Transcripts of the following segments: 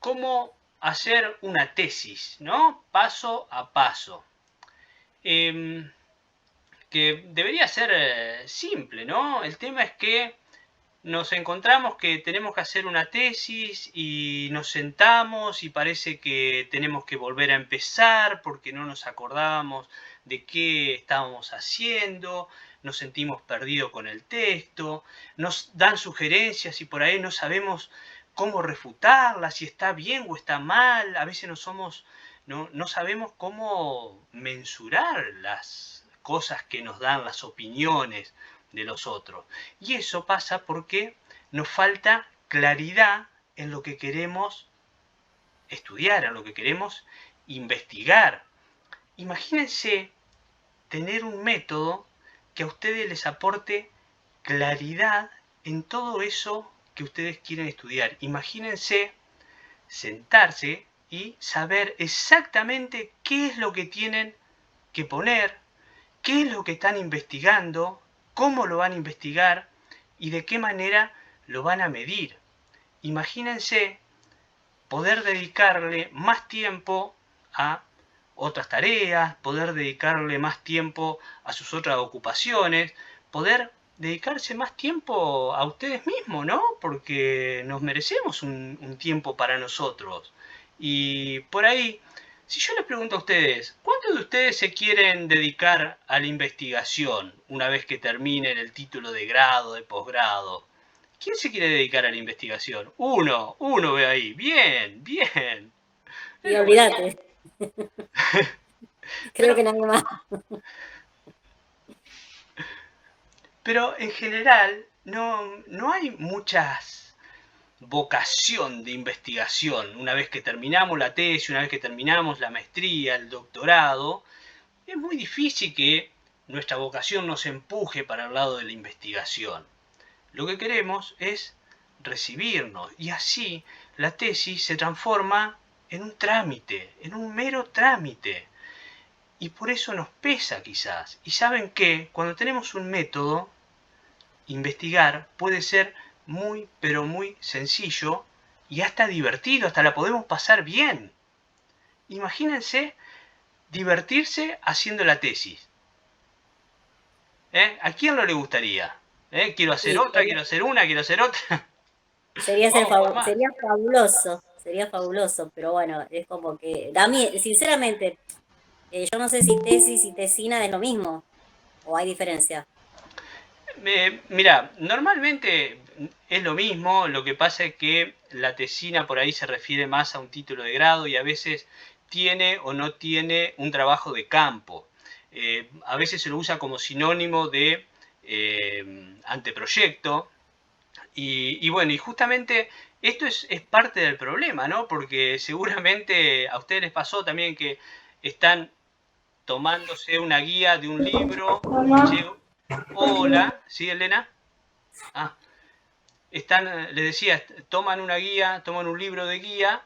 cómo hacer una tesis, ¿no? Paso a paso. Que debería ser simple, ¿no? El tema es que nos encontramos que tenemos que hacer una tesis y nos sentamos y parece que tenemos que volver a empezar porque no nos acordábamos de qué estábamos haciendo, nos sentimos perdidos con el texto, nos dan sugerencias y por ahí no sabemos cómo refutarlas, si está bien o está mal, a veces no sabemos cómo mensurar las cosas que nos dan, las opiniones de los otros. Y eso pasa porque nos falta claridad en lo que queremos estudiar, en lo que queremos investigar. Imagínense tener un método que a ustedes les aporte claridad en todo eso que ustedes quieren estudiar. Imagínense sentarse y saber exactamente qué es lo que tienen que poner, qué es lo que están investigando, cómo lo van a investigar y de qué manera lo van a medir. Imagínense poder dedicarle más tiempo a otras tareas, poder dedicarle más tiempo a sus otras ocupaciones, poder dedicarse más tiempo a ustedes mismos, ¿no? Porque nos merecemos un tiempo para nosotros. Y por ahí, si yo les pregunto a ustedes, ¿cuántos de ustedes se quieren dedicar a la investigación una vez que terminen el título de grado, de posgrado? ¿Quién se quiere dedicar a la investigación? Uno ve ahí. Bien, bien. Y Pero bueno, olvídate, creo pero, que nadie más. pero en general no hay muchas vocación de investigación. Una vez que terminamos la tesis, una vez que terminamos la maestría, el doctorado, es muy difícil que nuestra vocación nos empuje para el lado de la investigación. Lo que queremos es recibirnos y así la tesis se transforma en un trámite, en un mero trámite. Y por eso nos pesa quizás. Y saben que cuando tenemos un método, investigar puede ser muy, pero muy sencillo y hasta divertido, hasta la podemos pasar bien. Imagínense divertirse haciendo la tesis. ¿A quién no le gustaría? Quiero hacer Y otra, quiero hacer una, quiero hacer otra. Vamos por más. sería fabuloso, pero bueno, es como que, a mí, sinceramente, yo no sé si tesis y tesina es lo mismo, o hay diferencia. Mira, normalmente es lo mismo, lo que pasa es que la tesina por ahí se refiere más a un título de grado y a veces tiene o no tiene un trabajo de campo. A veces se lo usa como sinónimo de anteproyecto y bueno, y justamente esto es parte del problema, ¿no? Porque seguramente a ustedes les pasó también que están tomándose una guía de un libro y llega... Hola, ¿sí, Elena? Ah, les decía, toman una guía, toman un libro de guía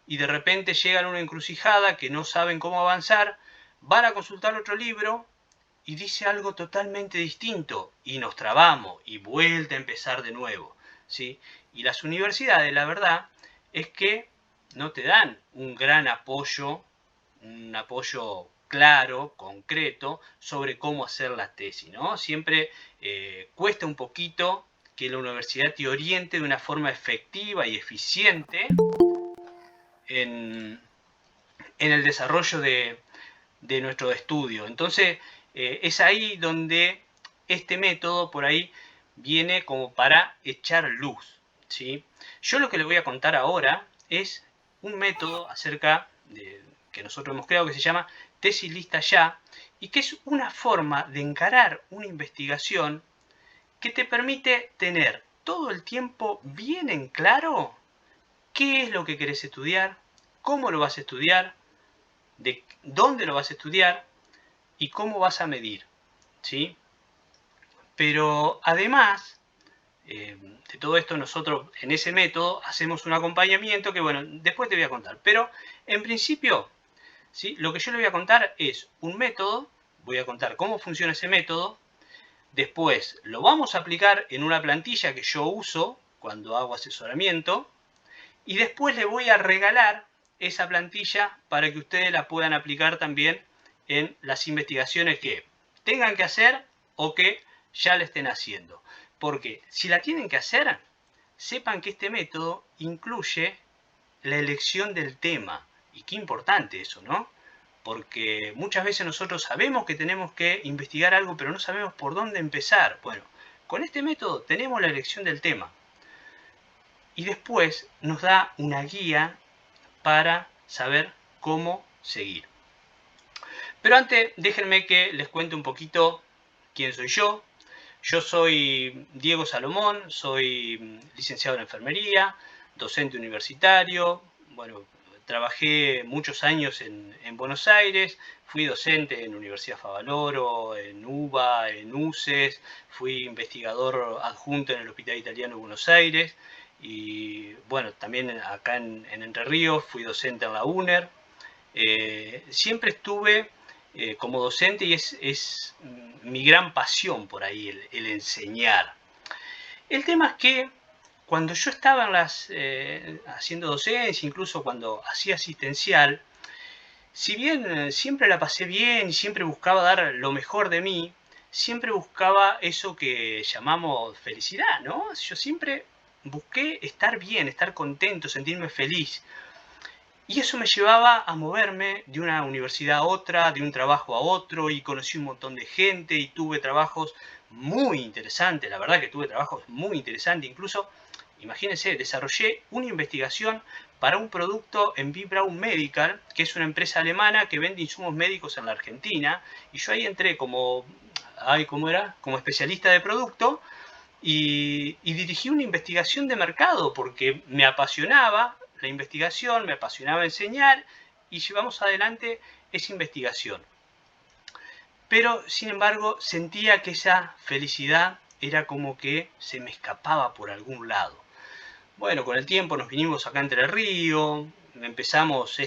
y de repente llegan a una encrucijada que no saben cómo avanzar, van a consultar otro libro y dice algo totalmente distinto y nos trabamos y vuelta a empezar de nuevo, ¿sí? Y las universidades, la verdad, es que no te dan un apoyo claro, concreto, sobre cómo hacer la tesis, ¿no? Siempre cuesta un poquito que la universidad te oriente de una forma efectiva y eficiente en, en el desarrollo de nuestro estudio. Entonces, es ahí donde este método por ahí viene como para echar luz, ¿sí? Yo lo que les voy a contar ahora es un método acerca de que nosotros hemos creado que se llama tesis lista ya y que es una forma de encarar una investigación que te permite tener todo el tiempo bien en claro qué es lo que querés estudiar, cómo lo vas a estudiar, de dónde lo vas a estudiar y cómo vas a medir, ¿sí? Pero además de todo esto, nosotros en ese método hacemos un acompañamiento que, bueno, después te voy a contar. Pero en principio, ¿sí? Lo que yo le voy a contar es un método, voy a contar cómo funciona ese método, después lo vamos a aplicar en una plantilla que yo uso cuando hago asesoramiento Y después les voy a regalar esa plantilla para que ustedes la puedan aplicar también en las investigaciones que tengan que hacer o que ya la estén haciendo. Porque si la tienen que hacer, sepan que este método incluye la elección del tema. Y qué importante eso, ¿no? Porque muchas veces nosotros sabemos que tenemos que investigar algo, pero no sabemos por dónde empezar. Bueno, con este método tenemos la elección del tema. Y después nos da una guía para saber cómo seguir. Pero antes, déjenme que les cuente un poquito quién soy yo. Yo soy Diego Salomón, soy licenciado en enfermería, docente universitario. Bueno, trabajé muchos años en Buenos Aires, fui docente en Universidad Favaloro, en UBA, en UCES, fui investigador adjunto en el Hospital Italiano de Buenos Aires y bueno, también acá en Entre Ríos fui docente en la UNER. Siempre estuve como docente y es mi gran pasión por ahí el enseñar. El tema es que cuando yo estaba haciendo docencia, incluso cuando hacía asistencial, si bien siempre la pasé bien y siempre buscaba dar lo mejor de mí, siempre buscaba eso que llamamos felicidad, ¿no? Yo siempre busqué estar bien, estar contento, sentirme feliz. Y eso me llevaba a moverme de una universidad a otra, de un trabajo a otro, y conocí un montón de gente y tuve trabajos muy interesantes, la verdad que tuve trabajos muy interesantes, incluso, imagínense, desarrollé una investigación para un producto en B. Braun Medical, que es una empresa alemana que vende insumos médicos en la Argentina, y yo ahí entré como especialista de producto, y dirigí una investigación de mercado porque me apasionaba la investigación, me apasionaba enseñar y llevamos adelante esa investigación. Pero, sin embargo, sentía que esa felicidad era como que se me escapaba por algún lado. Bueno, con el tiempo nos vinimos acá Entre Ríos, empezamos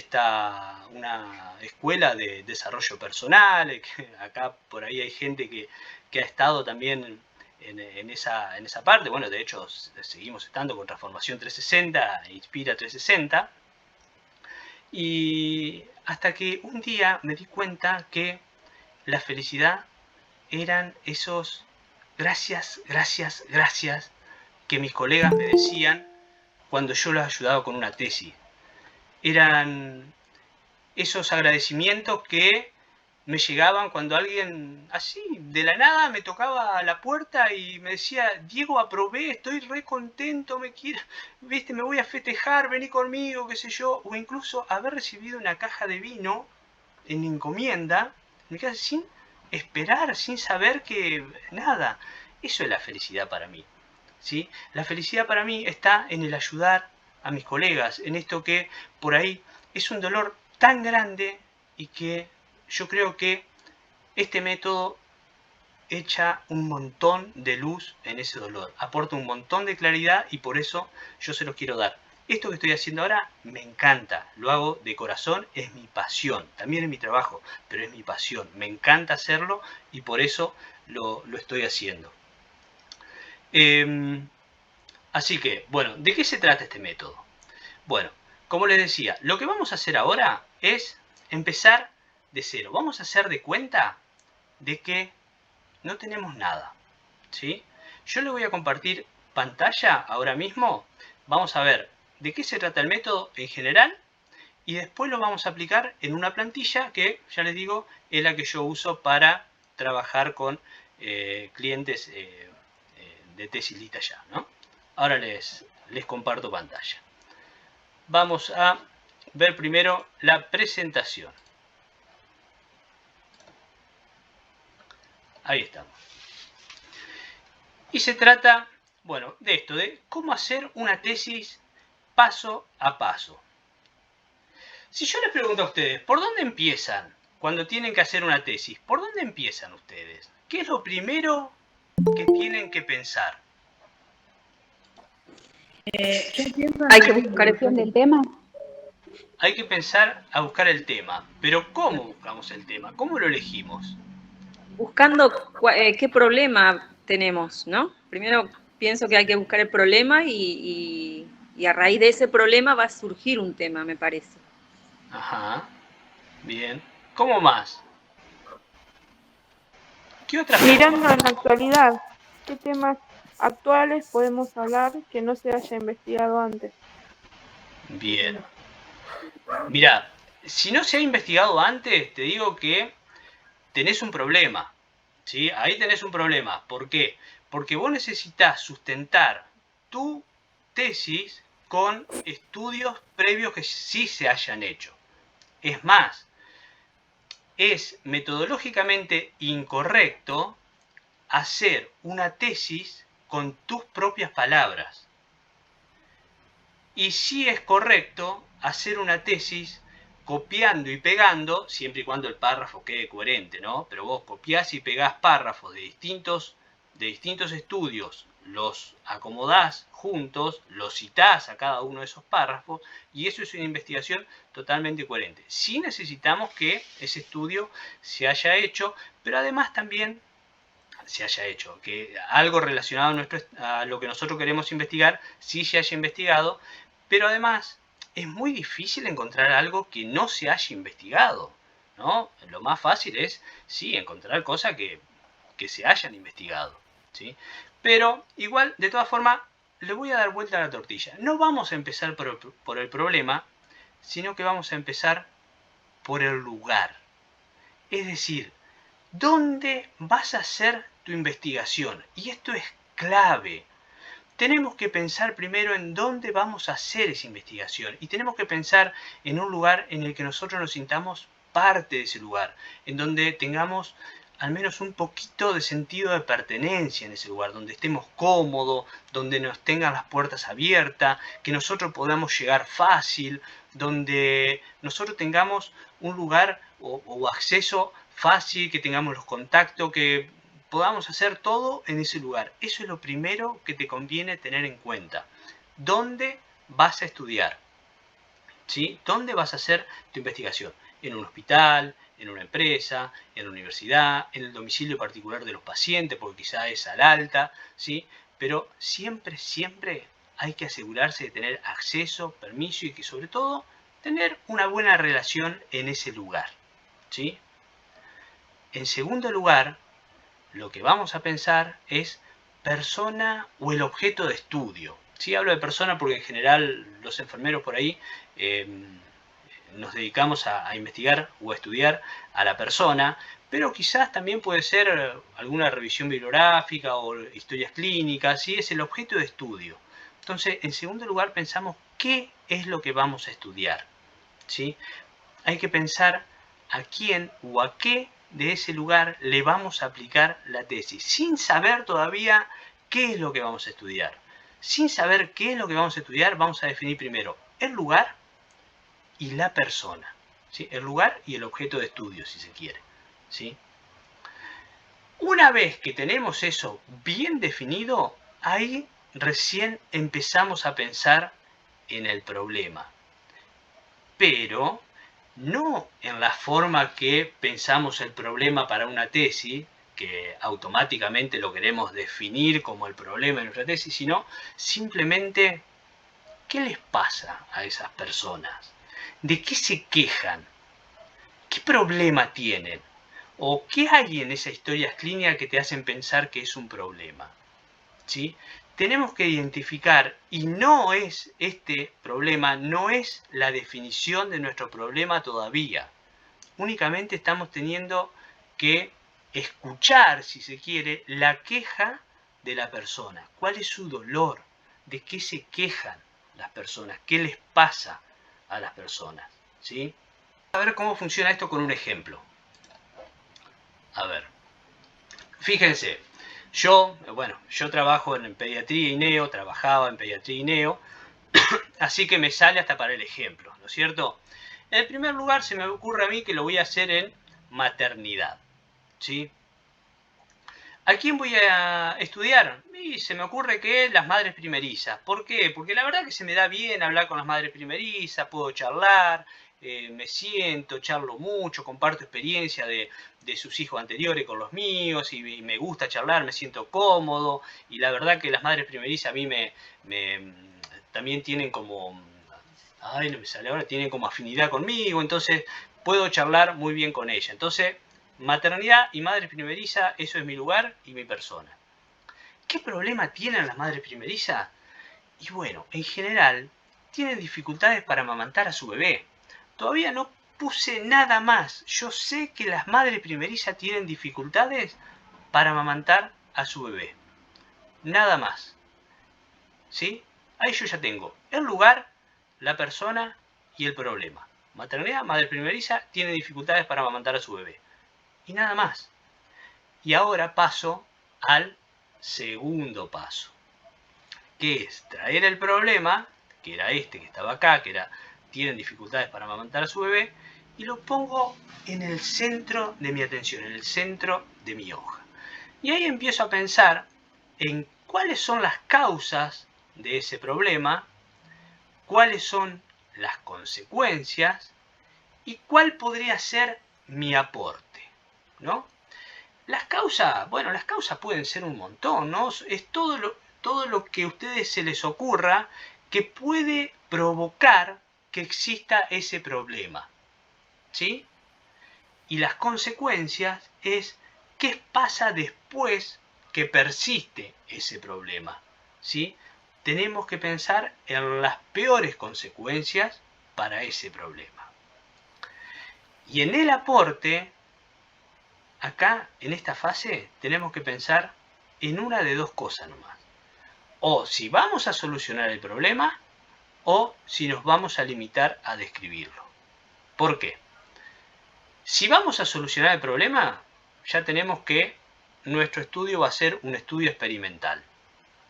una escuela de desarrollo personal, acá por ahí hay gente que ha estado también en esa parte. Bueno, de hecho seguimos estando con Transformación 360, Inspira 360, y hasta que un día me di cuenta que la felicidad eran esos gracias, gracias, gracias que mis colegas me decían cuando yo los ayudaba con una tesis. Eran esos agradecimientos que me llegaban cuando alguien así, de la nada, me tocaba la puerta y me decía: Diego, aprobé, estoy re contento, me voy a festejar, vení conmigo, qué sé yo. O incluso haber recibido una caja de vino en encomienda, me quedé sin esperar, sin saber que nada. Eso es la felicidad para mí, ¿sí? La felicidad para mí está en el ayudar a mis colegas, en esto que por ahí es un dolor tan grande y que yo creo que este método echa un montón de luz en ese dolor, aporta un montón de claridad y por eso yo se los quiero dar. Esto que estoy haciendo ahora me encanta, lo hago de corazón, es mi pasión, también es mi trabajo, pero es mi pasión, me encanta hacerlo y por eso lo estoy haciendo. Así que, bueno, ¿de qué se trata este método? Bueno, como les decía, lo que vamos a hacer ahora es empezar de cero. Vamos a hacer de cuenta de que no tenemos nada, ¿sí? Yo les voy a compartir pantalla ahora mismo. Vamos a ver de qué se trata el método en general y después lo vamos a aplicar en una plantilla que, ya les digo, es la que yo uso para trabajar con clientes de tesis lista ya, ¿no? Ahora les comparto pantalla. Vamos a ver primero la presentación. Ahí estamos. Y se trata, bueno, de esto, de cómo hacer una tesis paso a paso. Si yo les pregunto a ustedes, ¿por dónde empiezan cuando tienen que hacer una tesis? ¿Por dónde empiezan ustedes? ¿Qué es lo primero que tienen que pensar? Hay que buscar el tema. Hay que pensar a buscar el tema. Pero ¿cómo buscamos el tema? ¿Cómo lo elegimos? Buscando qué problema tenemos, ¿no? Primero pienso que hay que buscar el problema y Y a raíz de ese problema va a surgir un tema, me parece. Ajá, bien. ¿Cómo más? ¿Qué otra Mirando forma? en la actualidad, ¿qué temas actuales podemos hablar que no se haya investigado antes? Bien. Mira, si no se ha investigado antes, te digo que tenés un problema. ¿Sí? Ahí tenés un problema. ¿Por qué? Porque vos necesitas sustentar tu tesis con estudios previos que sí se hayan hecho. Es más, es metodológicamente incorrecto hacer una tesis con tus propias palabras. Y sí es correcto hacer una tesis copiando y pegando, siempre y cuando el párrafo quede coherente, ¿no? Pero vos copiás y pegás párrafos de distintos estudios, los acomodás juntos, los citás a cada uno de esos párrafos, y eso es una investigación totalmente coherente. Sí necesitamos que ese estudio se haya hecho, pero además también se haya hecho, que algo relacionado a lo que nosotros queremos investigar sí se haya investigado, pero además es muy difícil encontrar algo que no se haya investigado, ¿no? Lo más fácil es, sí, encontrar cosas que se hayan investigado, ¿sí? Pero igual, de todas formas, le voy a dar vuelta a la tortilla. No vamos a empezar por el problema, sino que vamos a empezar por el lugar. Es decir, ¿dónde vas a hacer tu investigación? Y esto es clave. Tenemos que pensar primero en dónde vamos a hacer esa investigación. Y tenemos que pensar en un lugar en el que nosotros nos sintamos parte de ese lugar. En donde tengamos al menos un poquito de sentido de pertenencia en ese lugar. Donde estemos cómodos, donde nos tengan las puertas abiertas, que nosotros podamos llegar fácil, donde nosotros tengamos un lugar o acceso fácil, que tengamos los contactos, que podamos hacer todo en ese lugar. Eso es lo primero que te conviene tener en cuenta. ¿Dónde vas a estudiar? ¿Sí? ¿Dónde vas a hacer tu investigación? ¿En un hospital? ¿En una empresa? ¿En la universidad? ¿En el domicilio particular de los pacientes? Porque quizá es al alta, ¿sí? Pero siempre, siempre hay que asegurarse de tener acceso, permiso y que sobre todo tener una buena relación en ese lugar, ¿sí? En segundo lugar, lo que vamos a pensar es persona o el objeto de estudio. Sí, hablo de persona porque en general los enfermeros por ahí nos dedicamos a investigar o a estudiar a la persona, pero quizás también puede ser alguna revisión bibliográfica o historias clínicas, ¿sí? Es el objeto de estudio. Entonces, en segundo lugar, pensamos qué es lo que vamos a estudiar, ¿sí? Hay que pensar a quién o a qué de ese lugar le vamos a aplicar la tesis, sin saber todavía qué es lo que vamos a estudiar. Sin saber qué es lo que vamos a estudiar, vamos a definir primero el lugar y la persona, ¿sí? El lugar y el objeto de estudio, si se quiere, ¿sí? Una vez que tenemos eso bien definido, ahí recién empezamos a pensar en el problema. Pero no en la forma que pensamos el problema para una tesis, que automáticamente lo queremos definir como el problema de nuestra tesis, sino simplemente qué les pasa a esas personas, de qué se quejan, qué problema tienen, o qué hay en esas historias clínicas que te hacen pensar que es un problema, ¿sí? Tenemos que identificar, y no es este problema, no es la definición de nuestro problema todavía. Únicamente estamos teniendo que escuchar, si se quiere, la queja de la persona. ¿Cuál es su dolor? ¿De qué se quejan las personas? ¿Qué les pasa a las personas? ¿Sí? A ver cómo funciona esto con un ejemplo. A ver, fíjense. Yo trabajo en pediatría y neo, trabajaba en pediatría y neo, así que me sale hasta para el ejemplo, ¿no es cierto? En primer lugar, se me ocurre a mí que lo voy a hacer en maternidad, ¿sí? ¿A quién voy a estudiar? Y se me ocurre que las madres primerizas. ¿Por qué? Porque la verdad que se me da bien hablar con las madres primerizas, puedo charlar, me siento, charlo mucho, comparto experiencia de sus hijos anteriores con los míos y me gusta charlar, me siento cómodo y la verdad que las madres primerizas a mí me también tienen como, ay, no me sale ahora, tienen como afinidad conmigo, entonces puedo charlar muy bien con ella. Entonces, maternidad y madre primeriza, eso es mi lugar y mi persona. ¿Qué problema tienen las madres primerizas? Y bueno, en general, tienen dificultades para amamantar a su bebé. Todavía no puse nada más. Yo sé que las madres primerizas tienen dificultades para amamantar a su bebé. Nada más. ¿Sí? Ahí yo ya tengo el lugar, la persona y el problema. Maternidad, madre primeriza, tiene dificultades para amamantar a su bebé. Y nada más. Y ahora paso al segundo paso, que es traer el problema, que era este que estaba acá, que era tienen dificultades para amamantar a su bebé, y lo pongo en el centro de mi atención, en el centro de mi hoja. Y ahí empiezo a pensar en cuáles son las causas de ese problema, cuáles son las consecuencias y cuál podría ser mi aporte, ¿no? Las causas, bueno, las causas pueden ser un montón, ¿no? Es todo lo que a ustedes se les ocurra que puede provocar que exista ese problema, ¿sí? Y las consecuencias es qué pasa después que persiste ese problema, ¿sí? Tenemos que pensar en las peores consecuencias para ese problema. Y en el aporte, acá, en esta fase, tenemos que pensar en una de dos cosas nomás. O si vamos a solucionar el problema, o si nos vamos a limitar a describirlo. ¿Por qué? Si vamos a solucionar el problema, ya tenemos que nuestro estudio va a ser un estudio experimental,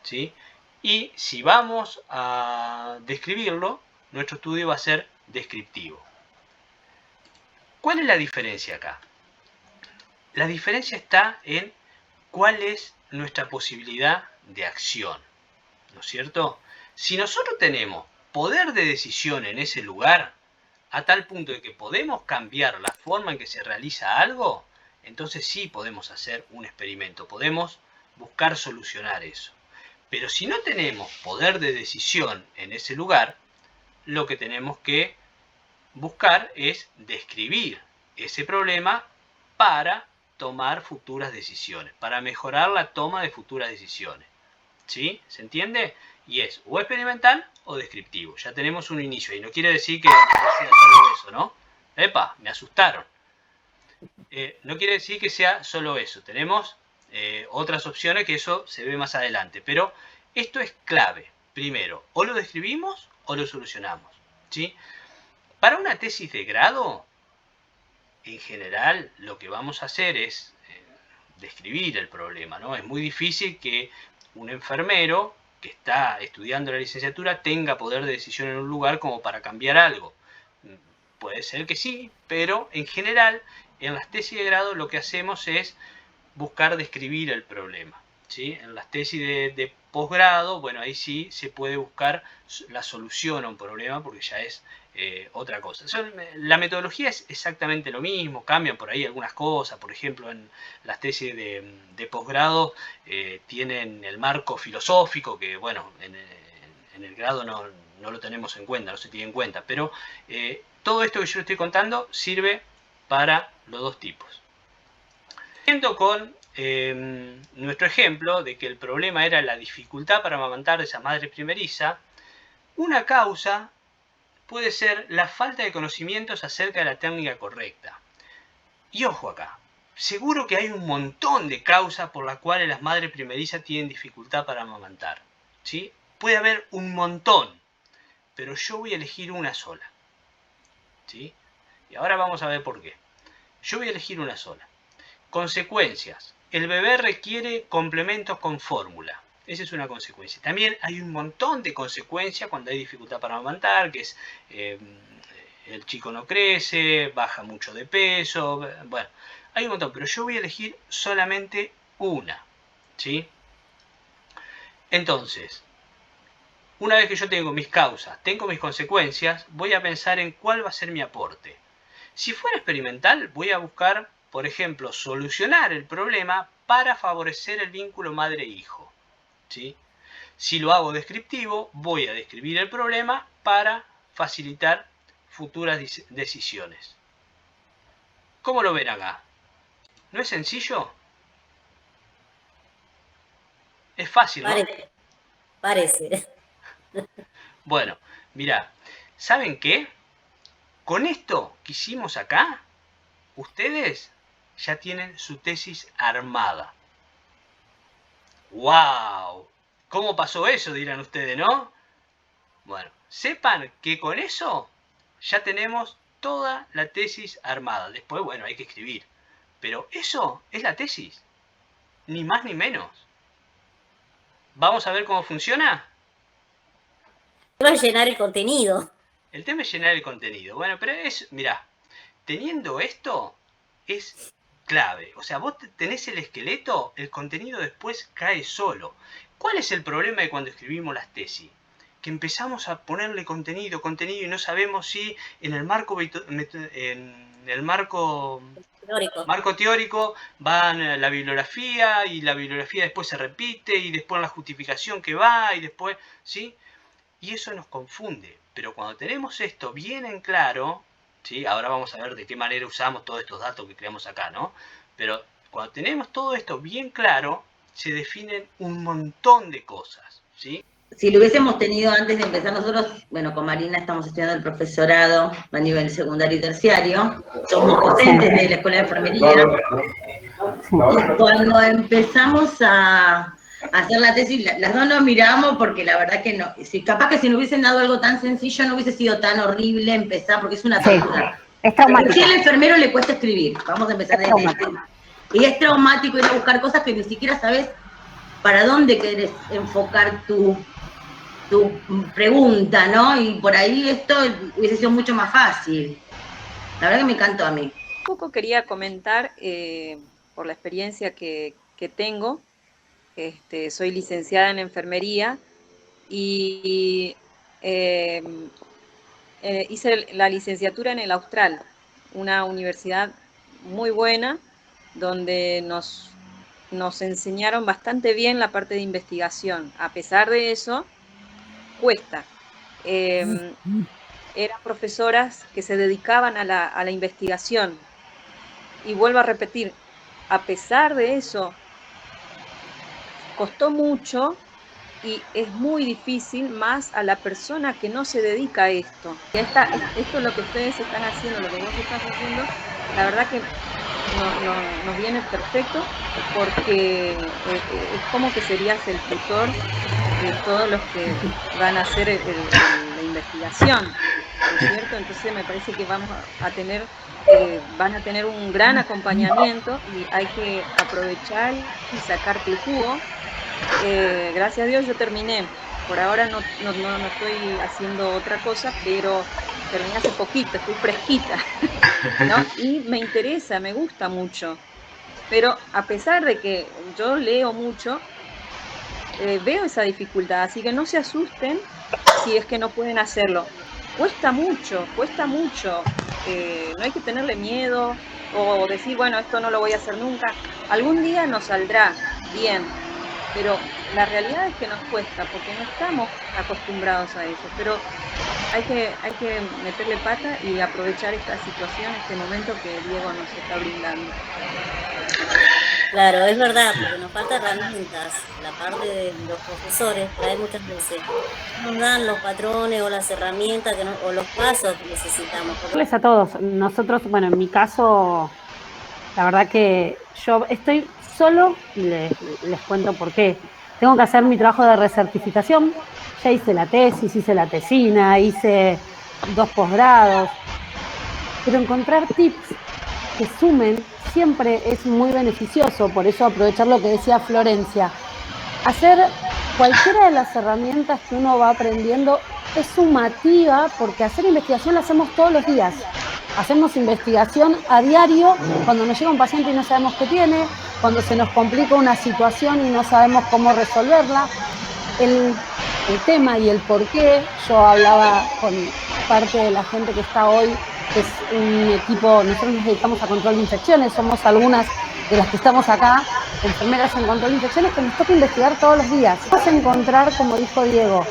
¿sí? Y si vamos a describirlo, nuestro estudio va a ser descriptivo. ¿Cuál es la diferencia acá? La diferencia está en cuál es nuestra posibilidad de acción, ¿no es cierto? Si nosotros tenemos poder de decisión en ese lugar, a tal punto de que podemos cambiar la forma en que se realiza algo, entonces sí podemos hacer un experimento, podemos buscar solucionar eso. Pero si no tenemos poder de decisión en ese lugar, lo que tenemos que buscar es describir ese problema para tomar futuras decisiones, para mejorar la toma de futuras decisiones. ¿Sí? ¿Se entiende? Y es o experimental o descriptivo. Ya tenemos un inicio ahí. No quiere decir que sea solo eso, ¿no? ¡Epa! Me asustaron. No quiere decir que sea solo eso. Tenemos otras opciones que eso se ve más adelante. Pero esto es clave. Primero, o lo describimos o lo solucionamos. ¿Sí? Para una tesis de grado, en general, lo que vamos a hacer es describir el problema, ¿no? Es muy difícil que un enfermero que está estudiando la licenciatura tenga poder de decisión en un lugar como para cambiar algo. Puede ser que sí, pero en general, en las tesis de grado lo que hacemos es buscar describir el problema, ¿sí? En las tesis de posgrado, bueno, ahí sí se puede buscar la solución a un problema porque ya es otra cosa. La metodología es exactamente lo mismo, cambian por ahí algunas cosas. Por ejemplo, en las tesis de posgrado tienen el marco filosófico, que bueno, en el grado no lo tenemos en cuenta, no se tiene en cuenta, pero todo esto que yo estoy contando sirve para los dos tipos. Siguiendo con nuestro ejemplo de que el problema era la dificultad para amamantar de esa madre primeriza, una causa puede ser la falta de conocimientos acerca de la técnica correcta. Y ojo acá, seguro que hay un montón de causas por las cuales las madres primerizas tienen dificultad para amamantar, ¿sí? Puede haber un montón, pero yo voy a elegir una sola, ¿sí? Y ahora vamos a ver por qué. Yo voy a elegir una sola. Consecuencias. El bebé requiere complementos con fórmula. Esa es una consecuencia. También hay un montón de consecuencias cuando hay dificultad para amamantar, que es el chico no crece, baja mucho de peso. Bueno, hay un montón, pero yo voy a elegir solamente una, ¿sí? Entonces, una vez que yo tengo mis causas, tengo mis consecuencias, voy a pensar en cuál va a ser mi aporte. Si fuera experimental, voy a buscar, por ejemplo, solucionar el problema para favorecer el vínculo madre-hijo, ¿sí? Si lo hago descriptivo, voy a describir el problema para facilitar futuras decisiones. ¿Cómo lo ven acá? ¿No es sencillo? Es fácil, ¿no? Parece. Bueno, mirá, ¿saben qué? Con esto que hicimos acá, ustedes ya tienen su tesis armada. ¡Wow! ¿Cómo pasó eso? Dirán ustedes, ¿no? Bueno, sepan que con eso ya tenemos toda la tesis armada. Después, bueno, hay que escribir. Pero eso es la tesis. Ni más ni menos. ¿Vamos a ver cómo funciona? Va a llenar el contenido. El tema es llenar el contenido. Bueno, pero mirá, teniendo esto es clave. O sea, vos tenés el esqueleto, el contenido después cae solo. ¿Cuál es el problema de cuando escribimos las tesis? Que empezamos a ponerle contenido y no sabemos si en el marco teórico van la bibliografía, y la bibliografía después se repite, y después la justificación que va, y después, ¿sí? Y eso nos confunde. Pero cuando tenemos esto bien en claro, ¿sí? Ahora vamos a ver de qué manera usamos todos estos datos que creamos acá, ¿no? Pero cuando tenemos todo esto bien claro, se definen un montón de cosas, ¿sí? Si lo hubiésemos tenido antes de empezar nosotros, bueno, con Marina estamos estudiando el profesorado a nivel secundario y terciario, somos docentes de la Escuela de Enfermería, y cuando empezamos a hacer la tesis, las dos nos miramos porque la verdad que no, capaz que si nos hubiesen dado algo tan sencillo no hubiese sido tan horrible empezar, porque es una tortura. Es traumático. Si al enfermero le cuesta escribir, vamos a empezar desde ahí. Y es traumático ir a buscar cosas que ni siquiera sabes para dónde querés enfocar tu pregunta, ¿no? Y por ahí esto hubiese sido mucho más fácil. La verdad que me encantó a mí. Un poco quería comentar, por la experiencia que tengo, soy licenciada en enfermería y hice la licenciatura en el Austral, una universidad muy buena, donde nos enseñaron bastante bien la parte de investigación. A pesar de eso, cuesta. Eran profesoras que se dedicaban a la investigación. Y vuelvo a repetir, a pesar de eso, costó mucho y es muy difícil más a la persona que no se dedica a esto. Esto es lo que ustedes están haciendo, lo que vos estás haciendo, la verdad que nos viene perfecto, porque es como que serías el tutor de todos los que van a hacer la investigación, ¿no es cierto? Entonces me parece que van a tener un gran acompañamiento y hay que aprovechar y sacarte el jugo. Gracias a Dios yo terminé. Por ahora no estoy haciendo otra cosa, pero terminé hace poquito, estoy fresquita, ¿no? Y me interesa, me gusta mucho. Pero a pesar de que yo leo mucho, veo esa dificultad, así que no se asusten si es que no pueden hacerlo. Cuesta mucho, no hay que tenerle miedo o decir, bueno, esto no lo voy a hacer nunca. Algún día nos saldrá bien, pero la realidad es que nos cuesta porque no estamos acostumbrados a eso, pero hay que meterle pata y aprovechar esta situación, este momento que Diego nos está brindando. Claro, es verdad, porque nos faltan herramientas. La parte de los profesores, trae muchas veces, nos dan los patrones o las herramientas o los pasos que necesitamos. Gracias a todos. Nosotros, bueno, en mi caso, la verdad que yo estoy solo, y les cuento por qué. Tengo que hacer mi trabajo de recertificación. Ya hice la tesis, hice la tesina, hice 2 posgrados. Pero encontrar tips que sumen siempre es muy beneficioso. Por eso aprovechar lo que decía Florencia. Hacer cualquiera de las herramientas que uno va aprendiendo es sumativa, porque hacer investigación la hacemos todos los días. Hacemos investigación a diario cuando nos llega un paciente y no sabemos qué tiene, cuando se nos complica una situación y no sabemos cómo resolverla. El tema y el por qué, yo hablaba con parte de la gente que está hoy, que es un equipo, nosotros nos dedicamos a control de infecciones, somos algunas de las que estamos acá, enfermeras en control de infecciones, que nos toca investigar todos los días. Vamos a encontrar, como dijo Diego,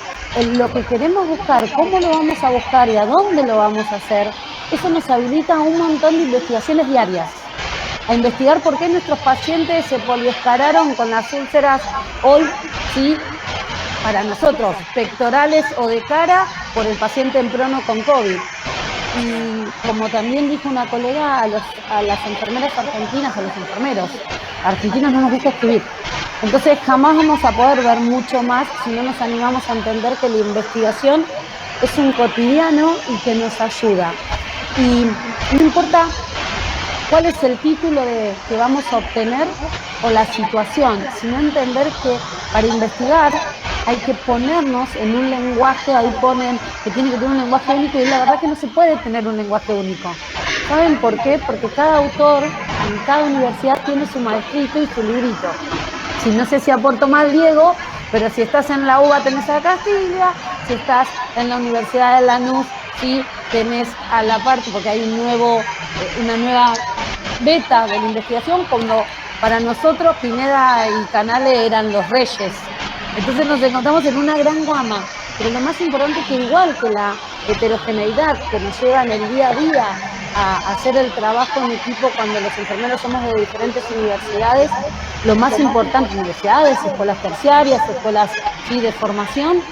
lo que queremos buscar, cómo lo vamos a buscar y a dónde lo vamos a hacer. Eso nos habilita un montón de investigaciones diarias. A investigar por qué nuestros pacientes se poliescararon con las úlceras hoy, sí, para nosotros, pectorales o de cara, por el paciente en prono con COVID. Y como también dijo una colega, a las enfermeras argentinas, a los enfermeros argentinos no nos gusta escribir. Entonces jamás vamos a poder ver mucho más si no nos animamos a entender que la investigación es un cotidiano y que nos ayuda. Y no importa cuál es el título que vamos a obtener o la situación, sino entender que para investigar hay que ponernos en un lenguaje, ahí ponen que tiene que tener un lenguaje único, y la verdad que no se puede tener un lenguaje único. ¿Saben por qué? Porque cada autor en cada universidad tiene su maestrito y su librito. Si no sé si aporto mal, Diego, pero si estás en la UBA tenés a Castilla, si estás en la Universidad de Lanús, sí tenés a la parte, porque hay una nueva beta de la investigación, cuando para nosotros Pineda y Canales eran los reyes. Entonces nos encontramos en una gran gama, pero lo más importante es que igual que la heterogeneidad que nos lleva en el día a día a hacer el trabajo en equipo cuando los enfermeros somos de diferentes universidades, lo más importante, universidades, escuelas terciarias, escuelas sí, de formación,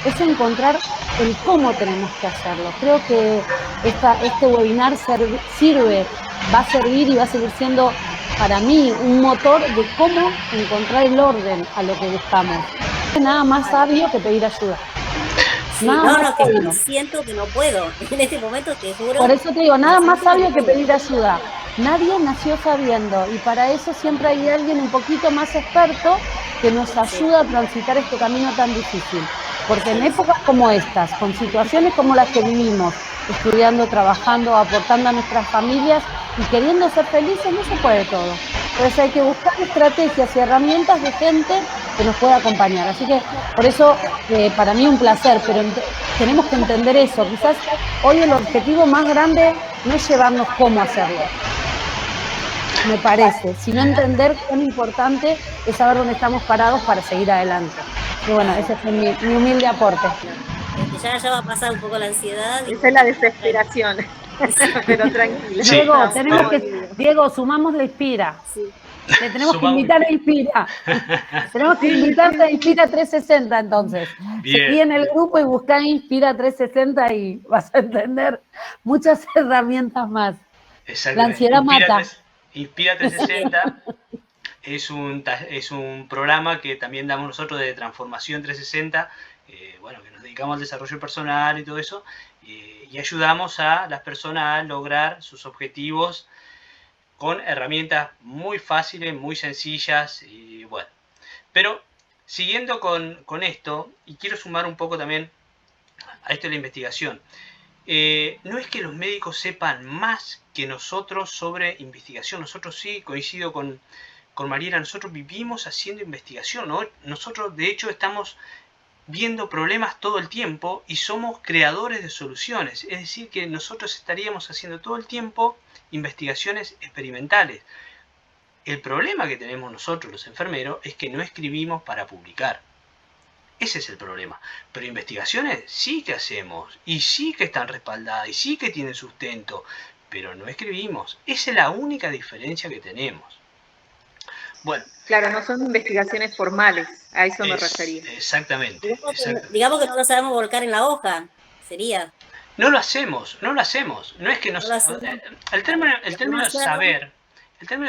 es encontrar el cómo tenemos que hacerlo. Creo que este webinar va a servir y va a seguir siendo para mí un motor de cómo encontrar el orden a lo que buscamos. Nada más sabio que pedir ayuda. Sí, no, que siento que no puedo. En este momento te juro. Por eso te digo, nada más sabio que pedir ayuda. Nadie nació sabiendo, y para eso siempre hay alguien un poquito más experto que nos ayuda a transitar este camino tan difícil. Porque en épocas como estas, con situaciones como las que vivimos, estudiando, trabajando, aportando a nuestras familias y queriendo ser felices, no se puede todo. Entonces hay que buscar estrategias y herramientas de gente que nos pueda acompañar. Así que por eso para mí un placer, pero tenemos que entender eso. Quizás hoy el objetivo más grande no es llevarnos cómo hacerlo, me parece, sino entender cuán importante es saber dónde estamos parados para seguir adelante. Y bueno, ese fue mi humilde aporte. Ya va a pasar un poco la ansiedad. Esa es la desesperación. Pero tranquila. Sí. Diego, sumamos la Inspira. Sí. Le tenemos que invitar a Inspira. Tenemos que invitarte a Inspira 360 entonces. Seguí en el grupo y buscá Inspira 360 y vas a entender muchas herramientas más. La ansiedad mata. Inspira 360 es un programa que también damos nosotros de Transformación 360, bueno, que nos dedicamos al desarrollo personal y todo eso, y ayudamos a las personas a lograr sus objetivos con herramientas muy fáciles, muy sencillas, y bueno. Pero siguiendo con esto, y quiero sumar un poco también a esto de la investigación, no es que los médicos sepan más que nosotros sobre investigación. Nosotros sí, coincido con Mariela, nosotros vivimos haciendo investigación, ¿no? Nosotros de hecho estamos viendo problemas todo el tiempo y somos creadores de soluciones. Es decir, que nosotros estaríamos haciendo todo el tiempo investigaciones experimentales. El problema que tenemos nosotros los enfermeros es que no escribimos para publicar. Ese es el problema. Pero investigaciones sí que hacemos, y sí que están respaldadas, y sí que tienen sustento, pero no escribimos. Esa es la única diferencia que tenemos. Bueno. Claro, no son investigaciones formales, a eso me refería. Exactamente. Digamos que no lo sabemos volcar en la hoja, sería. No lo hacemos. No es que el término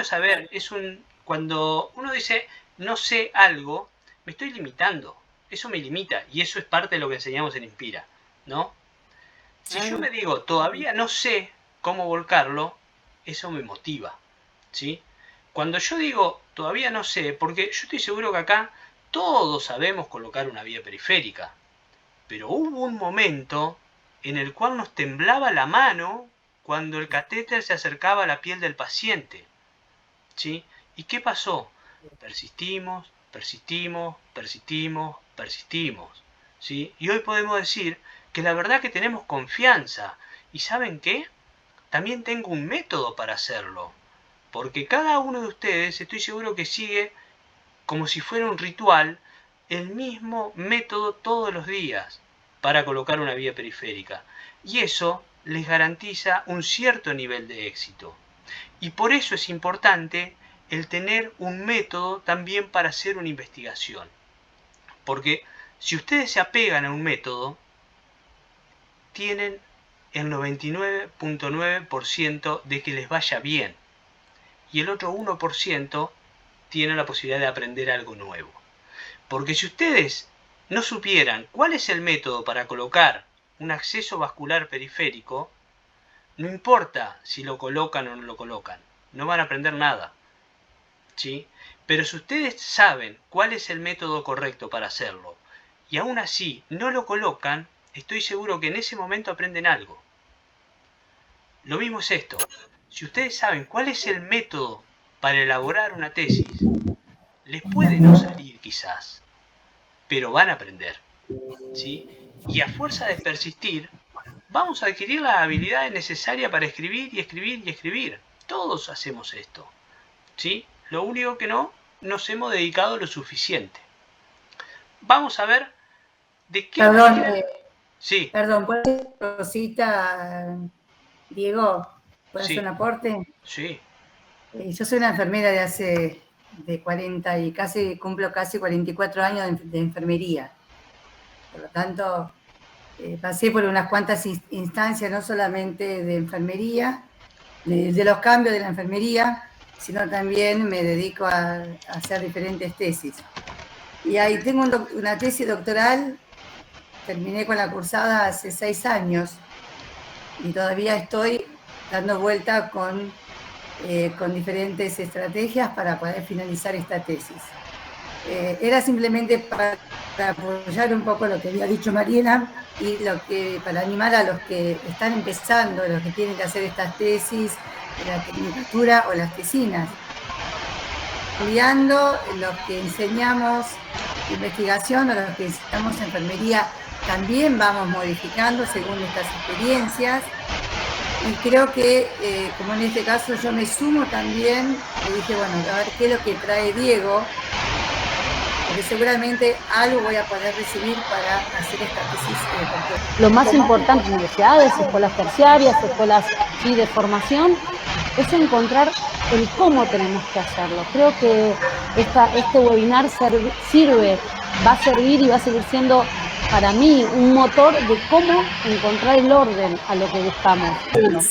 saber es cuando uno dice no sé algo, me estoy limitando. Eso me limita, y eso es parte de lo que enseñamos en Inspira, ¿no? Si yo me digo, todavía no sé cómo volcarlo, eso me motiva, ¿sí? Cuando yo digo, todavía no sé, porque yo estoy seguro que acá todos sabemos colocar una vía periférica, pero hubo un momento en el cual nos temblaba la mano cuando el catéter se acercaba a la piel del paciente, ¿sí? ¿Y qué pasó? Persistimos, ¿sí? Y hoy podemos decir que la verdad que tenemos confianza. ¿Y saben qué? También tengo un método para hacerlo. porque cada uno de ustedes estoy seguro que sigue como si fuera un ritual el mismo método todos los días para colocar una vía periférica, y eso les garantiza un cierto nivel de éxito. Y por eso es importante el tener un método también para hacer una investigación, porque si ustedes se apegan a un método, tienen el 99.9% de que les vaya bien, y el otro 1% tiene la posibilidad de aprender algo nuevo. Porque si ustedes no supieran cuál es el método para colocar un acceso vascular periférico, no importa si lo colocan o no lo colocan, no van a aprender nada, ¿sí? Pero si ustedes saben cuál es el método correcto para hacerlo y aún así no lo colocan, estoy seguro que en ese momento aprenden algo. Lo mismo es esto. Si ustedes saben cuál es el método para elaborar una tesis, les puede no salir quizás, pero van a aprender, ¿sí? Y a fuerza de persistir, vamos a adquirir las habilidades necesarias para escribir y escribir y escribir. Todos hacemos esto, ¿sí? Lo único que no nos hemos dedicado lo suficiente. Vamos a ver de qué manera... Sí, Perdón, ¿puedo hacer una cosita, Diego? ¿Puedo Sí. hacer un aporte? sí, Yo soy una enfermera de 40 y cumplo casi 44 años de enfermería. Por lo tanto, pasé por unas cuantas instancias, no solamente de enfermería, de los cambios de la enfermería, sino también me dedico a hacer diferentes tesis. Y ahí tengo una tesis doctoral, terminé con la cursada hace 6 años y todavía estoy dando vuelta con diferentes estrategias para poder finalizar esta tesis. Era simplemente para apoyar un poco lo que había dicho Mariela y para animar a los que están empezando, los que tienen que hacer estas tesis, la tecnicatura o las tesinas. Estudiando, los que enseñamos investigación o los que enseñamos enfermería, también vamos modificando según estas experiencias. Y creo que, como en este caso, yo me sumo también, y dije, bueno, a ver qué es lo que trae Diego, porque seguramente algo voy a poder recibir para hacer esta tesis. Lo más importante en universidades, escuelas terciarias, escuelas de formación, es encontrar el cómo tenemos que hacerlo. Creo que este webinar va a servir y va a seguir siendo para mí un motor de cómo encontrar el orden a lo que buscamos.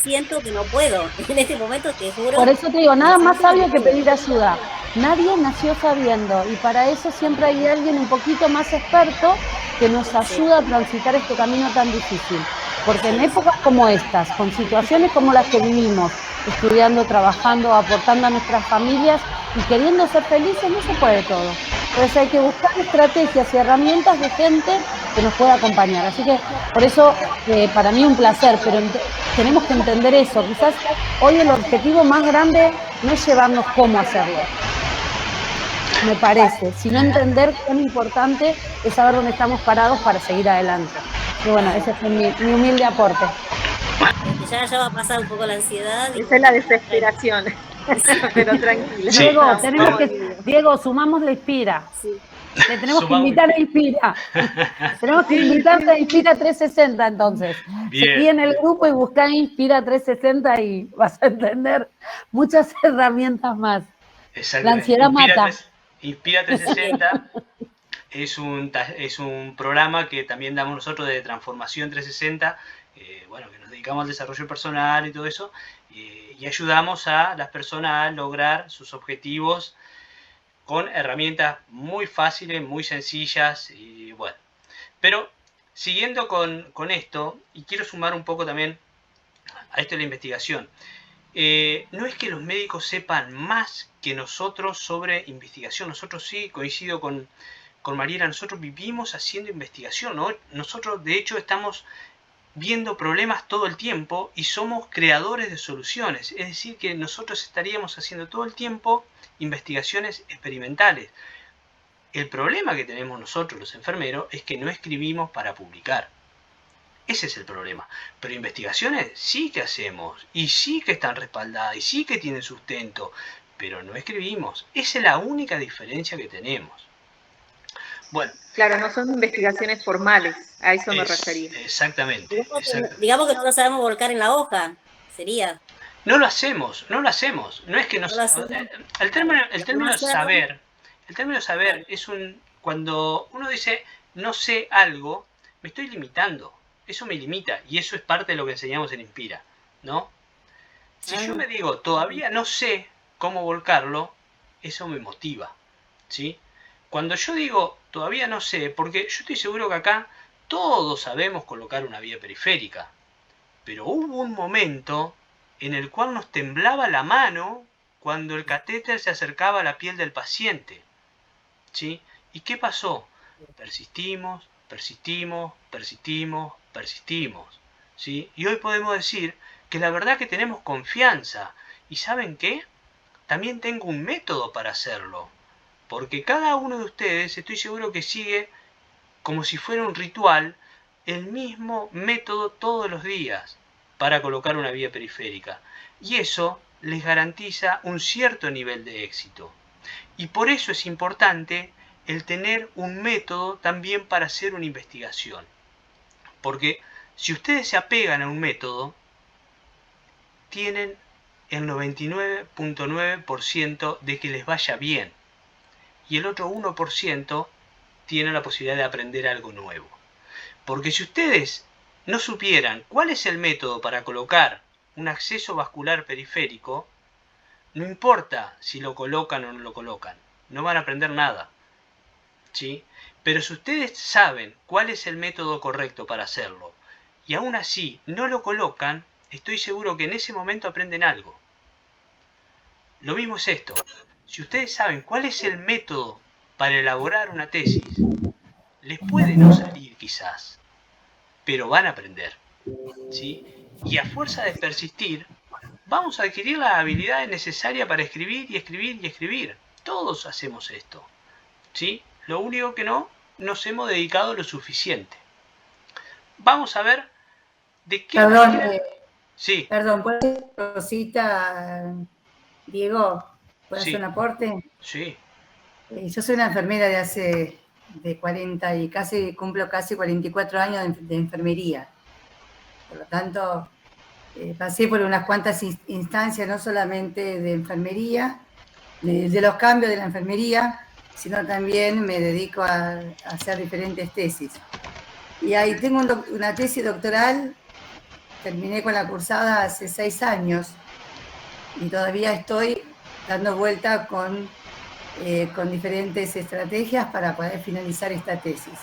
Siento que no puedo, en este momento te juro. Por eso te digo, nada más sabio que pedir ayuda. Nadie nació sabiendo y para eso siempre hay alguien un poquito más experto que nos ayuda a transitar este camino tan difícil. Porque en épocas como estas, con situaciones como las que vivimos, estudiando, trabajando, aportando a nuestras familias y queriendo ser felices, no se puede todo. Entonces hay que buscar estrategias y herramientas de gente que nos pueda acompañar. Así que por eso para mí un placer, pero tenemos que entender eso. Quizás hoy el objetivo más grande no es llevarnos cómo hacerlo, me parece, sino entender cuán importante es saber dónde estamos parados para seguir adelante. Y bueno, ese fue mi humilde aporte. Ya va a pasar un poco la ansiedad. Esa es la desesperación. Pero tranquilo. Sí. Diego, sumamos la Inspira. Sí. Le tenemos que invitar a Inspira. Tenemos que invitarte a Inspira 360 entonces. Bien. Seguí en el grupo y buscá Inspira 360 y vas a entender muchas herramientas más. La ansiedad mata. Inspira 360 es un programa que también damos nosotros de transformación 360, bueno, que nos dedicamos al desarrollo personal y todo eso, y ayudamos a las personas a lograr sus objetivos con herramientas muy fáciles, muy sencillas, y bueno. Pero siguiendo con esto, y quiero sumar un poco también a esto de la investigación, no es que los médicos sepan más que nosotros sobre investigación. Nosotros sí, coincido con Mariela, nosotros vivimos haciendo investigación, ¿no? Nosotros de hecho estamos viendo problemas todo el tiempo y somos creadores de soluciones. Es decir, que nosotros estaríamos haciendo todo el tiempo investigaciones experimentales. El problema que tenemos nosotros los enfermeros es que no escribimos para publicar. Ese es el problema. Pero investigaciones sí que hacemos, y sí que están respaldadas, y sí que tienen sustento, pero no escribimos. Esa es la única diferencia que tenemos. Bueno. Claro, no son investigaciones formales, a eso me refería. Exactamente. Digamos que no lo sabemos volcar en la hoja, sería. No lo hacemos. No es que el término saber es cuando uno dice no sé algo, me estoy limitando. Eso me limita y eso es parte de lo que enseñamos en Inspira, ¿no? Si yo me digo todavía no sé cómo volcarlo, eso me motiva, ¿sí? Cuando yo digo todavía no sé, porque yo estoy seguro que acá todos sabemos colocar una vía periférica, pero hubo un momento en el cual nos temblaba la mano cuando el catéter se acercaba a la piel del paciente, ¿sí? ¿Y qué pasó? Persistimos, ¿sí? Y hoy podemos decir que la verdad que tenemos confianza. ¿Y saben qué? También tengo un método para hacerlo. Porque cada uno de ustedes estoy seguro que sigue como si fuera un ritual el mismo método todos los días para colocar una vía periférica. Y eso les garantiza un cierto nivel de éxito. Y por eso es importante el tener un método también para hacer una investigación. Porque si ustedes se apegan a un método, tienen el 99.9% de que les vaya bien. Y el otro 1% tiene la posibilidad de aprender algo nuevo. Porque si ustedes no supieran cuál es el método para colocar un acceso vascular periférico, no importa si lo colocan o no lo colocan, no van a aprender nada, ¿sí? Pero si ustedes saben cuál es el método correcto para hacerlo y aún así no lo colocan, estoy seguro que en ese momento aprenden algo. Lo mismo es esto. Si ustedes saben cuál es el método para elaborar una tesis, les puede no salir quizás, pero van a aprender, ¿sí? Y a fuerza de persistir, vamos a adquirir las habilidades necesarias para escribir y escribir y escribir. Todos hacemos esto, ¿sí? Lo único que no nos hemos dedicado lo suficiente. Vamos a ver de qué manera... Sí. Perdón, ¿puedo hacer una cosita, Diego? ¿Puedo hacer un aporte? Sí. Yo soy una enfermera de 40 y cumplo casi 44 años de enfermería. Por lo tanto, pasé por unas cuantas instancias, no solamente de enfermería, de los cambios de la enfermería, sino también me dedico a hacer diferentes tesis. Y ahí tengo una tesis doctoral, terminé con la cursada hace 6 años y todavía estoy dando vuelta con diferentes estrategias para poder finalizar esta tesis.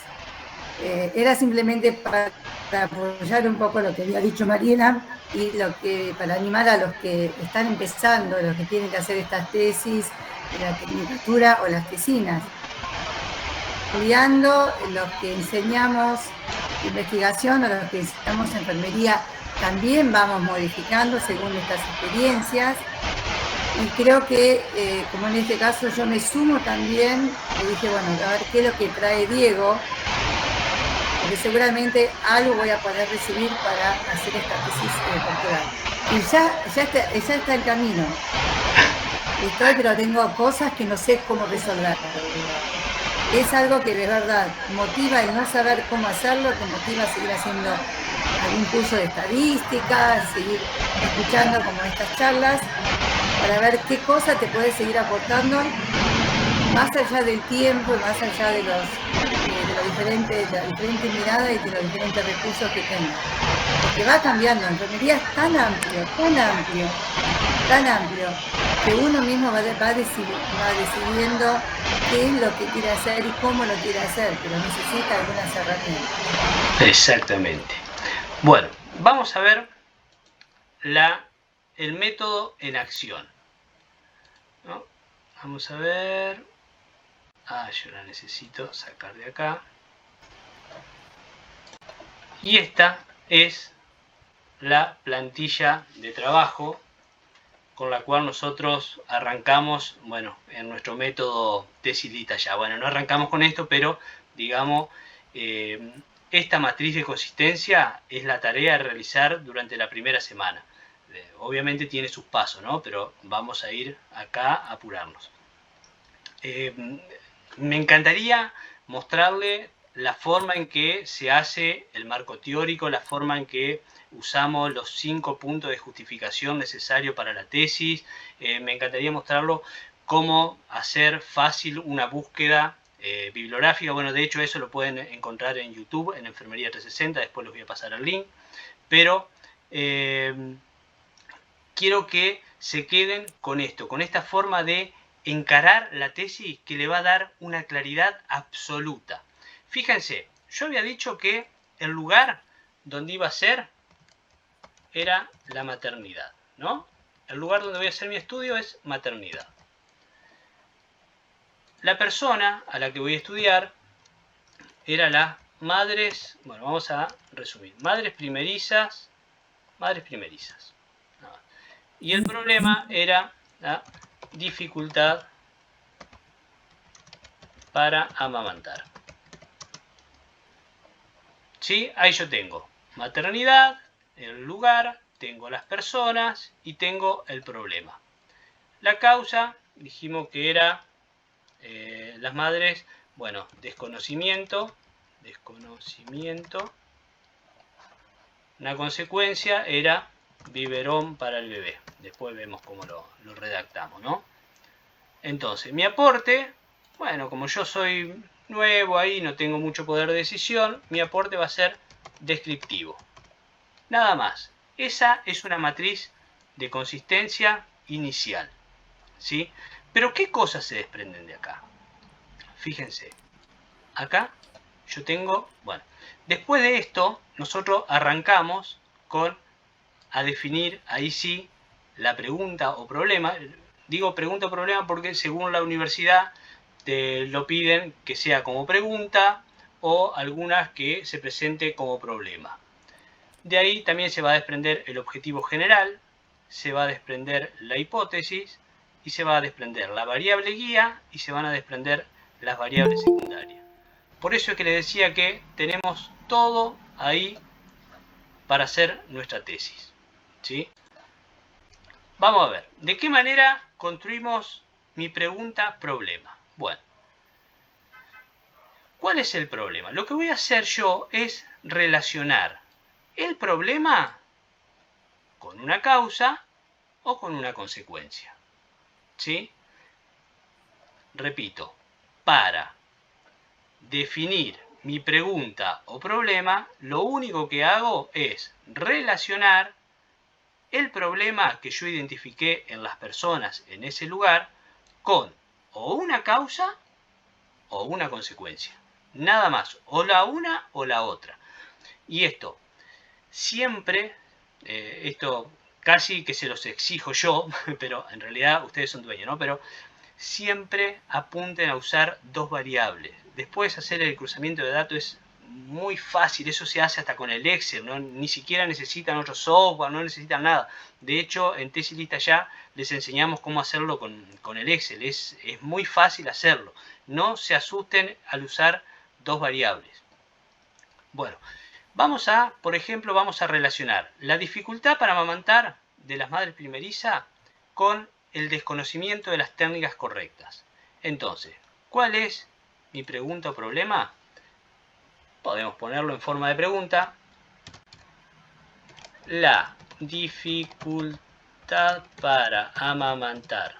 Era simplemente para apoyar un poco lo que había dicho Mariela y para animar a los que están empezando, los que tienen que hacer estas tesis, la tecnicatura o las tesinas. Estudiando, los que enseñamos investigación o los que enseñamos enfermería, también vamos modificando según estas experiencias. Y creo que, como en este caso yo me sumo también, le dije, bueno, a ver qué es lo que trae Diego, porque seguramente algo voy a poder recibir para hacer esta tesis doctoral. Y ya está el camino. Pero tengo cosas que no sé cómo resolver. Es algo que de verdad motiva el no saber cómo hacerlo, te motiva a seguir haciendo algún curso de estadística, seguir escuchando como estas charlas, para ver qué cosa te puede seguir aportando, más allá del tiempo, más allá de la diferente mirada y de los diferentes recursos que tengas. Porque va cambiando, la enfermería es tan amplio, que uno mismo va decidiendo qué es lo que quiere hacer y cómo lo quiere hacer, pero necesita algunas herramientas. Exactamente. Bueno, vamos a ver el método en acción, ¿no? Vamos a ver. Yo la necesito sacar de acá. Y esta es la plantilla de trabajo con la cual nosotros arrancamos, bueno, en nuestro método tesis lista ya. Bueno, no arrancamos con esto, pero digamos, esta matriz de consistencia es la tarea a realizar durante la primera semana. Obviamente tiene sus pasos, ¿no? Pero vamos a ir acá a apurarnos. Me encantaría mostrarle la forma en que se hace el marco teórico, la forma en que usamos los 5 puntos de justificación necesarios para la tesis. Me encantaría mostrarlo cómo hacer fácil una búsqueda bibliográfica. Bueno, de hecho eso lo pueden encontrar en YouTube, en Enfermería 360, después les voy a pasar el link. Pero quiero que se queden con esto, con esta forma de encarar la tesis que le va a dar una claridad absoluta. Fíjense, yo había dicho que el lugar donde iba a ser era la maternidad, ¿no? El lugar donde voy a hacer mi estudio es maternidad. La persona a la que voy a estudiar era las madres, bueno, vamos a resumir, madres primerizas. Y el problema era la dificultad para amamantar. ¿Sí? Ahí yo tengo maternidad, el lugar, tengo las personas y tengo el problema. La causa, dijimos que era las madres, bueno, desconocimiento. Una consecuencia era biberón para el bebé. Después vemos cómo lo redactamos, ¿no? Entonces, mi aporte, bueno, como yo soy nuevo ahí, no tengo mucho poder de decisión, mi aporte va a ser descriptivo. Nada más. Esa es una matriz de consistencia inicial, ¿sí? Pero ¿qué cosas se desprenden de acá? Fíjense, acá yo tengo, bueno, después de esto, nosotros arrancamos a definir, ahí sí, la pregunta o problema. Digo pregunta o problema porque según la universidad te lo piden que sea como pregunta o algunas que se presente como problema. De ahí también se va a desprender el objetivo general, se va a desprender la hipótesis y se va a desprender la variable guía y se van a desprender las variables secundarias. Por eso es que les decía que tenemos todo ahí para hacer nuestra tesis, ¿sí? Vamos a ver, ¿de qué manera construimos mi pregunta-problema? Bueno, ¿cuál es el problema? Lo que voy a hacer yo es relacionar el problema con una causa o con una consecuencia, ¿sí? Repito, para definir mi pregunta o problema, lo único que hago es relacionar el problema que yo identifiqué en las personas en ese lugar con o una causa o una consecuencia. Nada más, o la una o la otra. Y esto siempre, esto casi que se los exijo yo, pero en realidad ustedes son dueños, ¿no? Pero siempre apunten a usar dos variables. Después hacer el cruzamiento de datos es muy fácil, eso se hace hasta con el Excel, ¿no? Ni siquiera necesitan otro software, no necesitan nada. De hecho, en Tesis Lista Ya les enseñamos cómo hacerlo con el Excel, es muy fácil hacerlo. No se asusten al usar dos variables. Bueno, por ejemplo, vamos a relacionar la dificultad para amamantar de las madres primerizas con el desconocimiento de las técnicas correctas. Entonces, ¿cuál es mi pregunta o problema? Podemos ponerlo en forma de pregunta. La dificultad para amamantar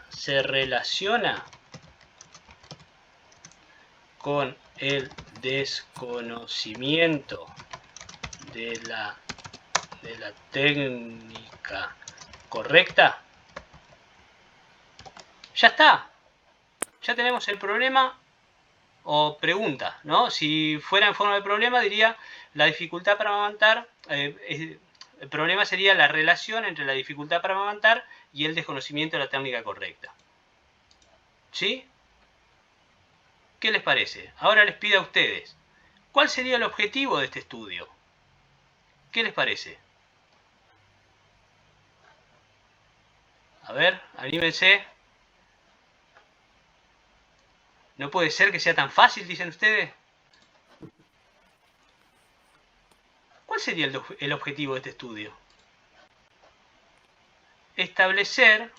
se relaciona con el desconocimiento de la técnica correcta. Ya está. Ya tenemos el problema o pregunta, ¿no? Si fuera en forma de problema diría la dificultad para amamantar, el problema sería la relación entre la dificultad para amamantar y el desconocimiento de la técnica correcta. ¿Sí? ¿Qué les parece? Ahora les pido a ustedes, ¿cuál sería el objetivo de este estudio? ¿Qué les parece? A ver, anímense. No puede ser que sea tan fácil, dicen ustedes. ¿Cuál sería el objetivo de este estudio? Establecer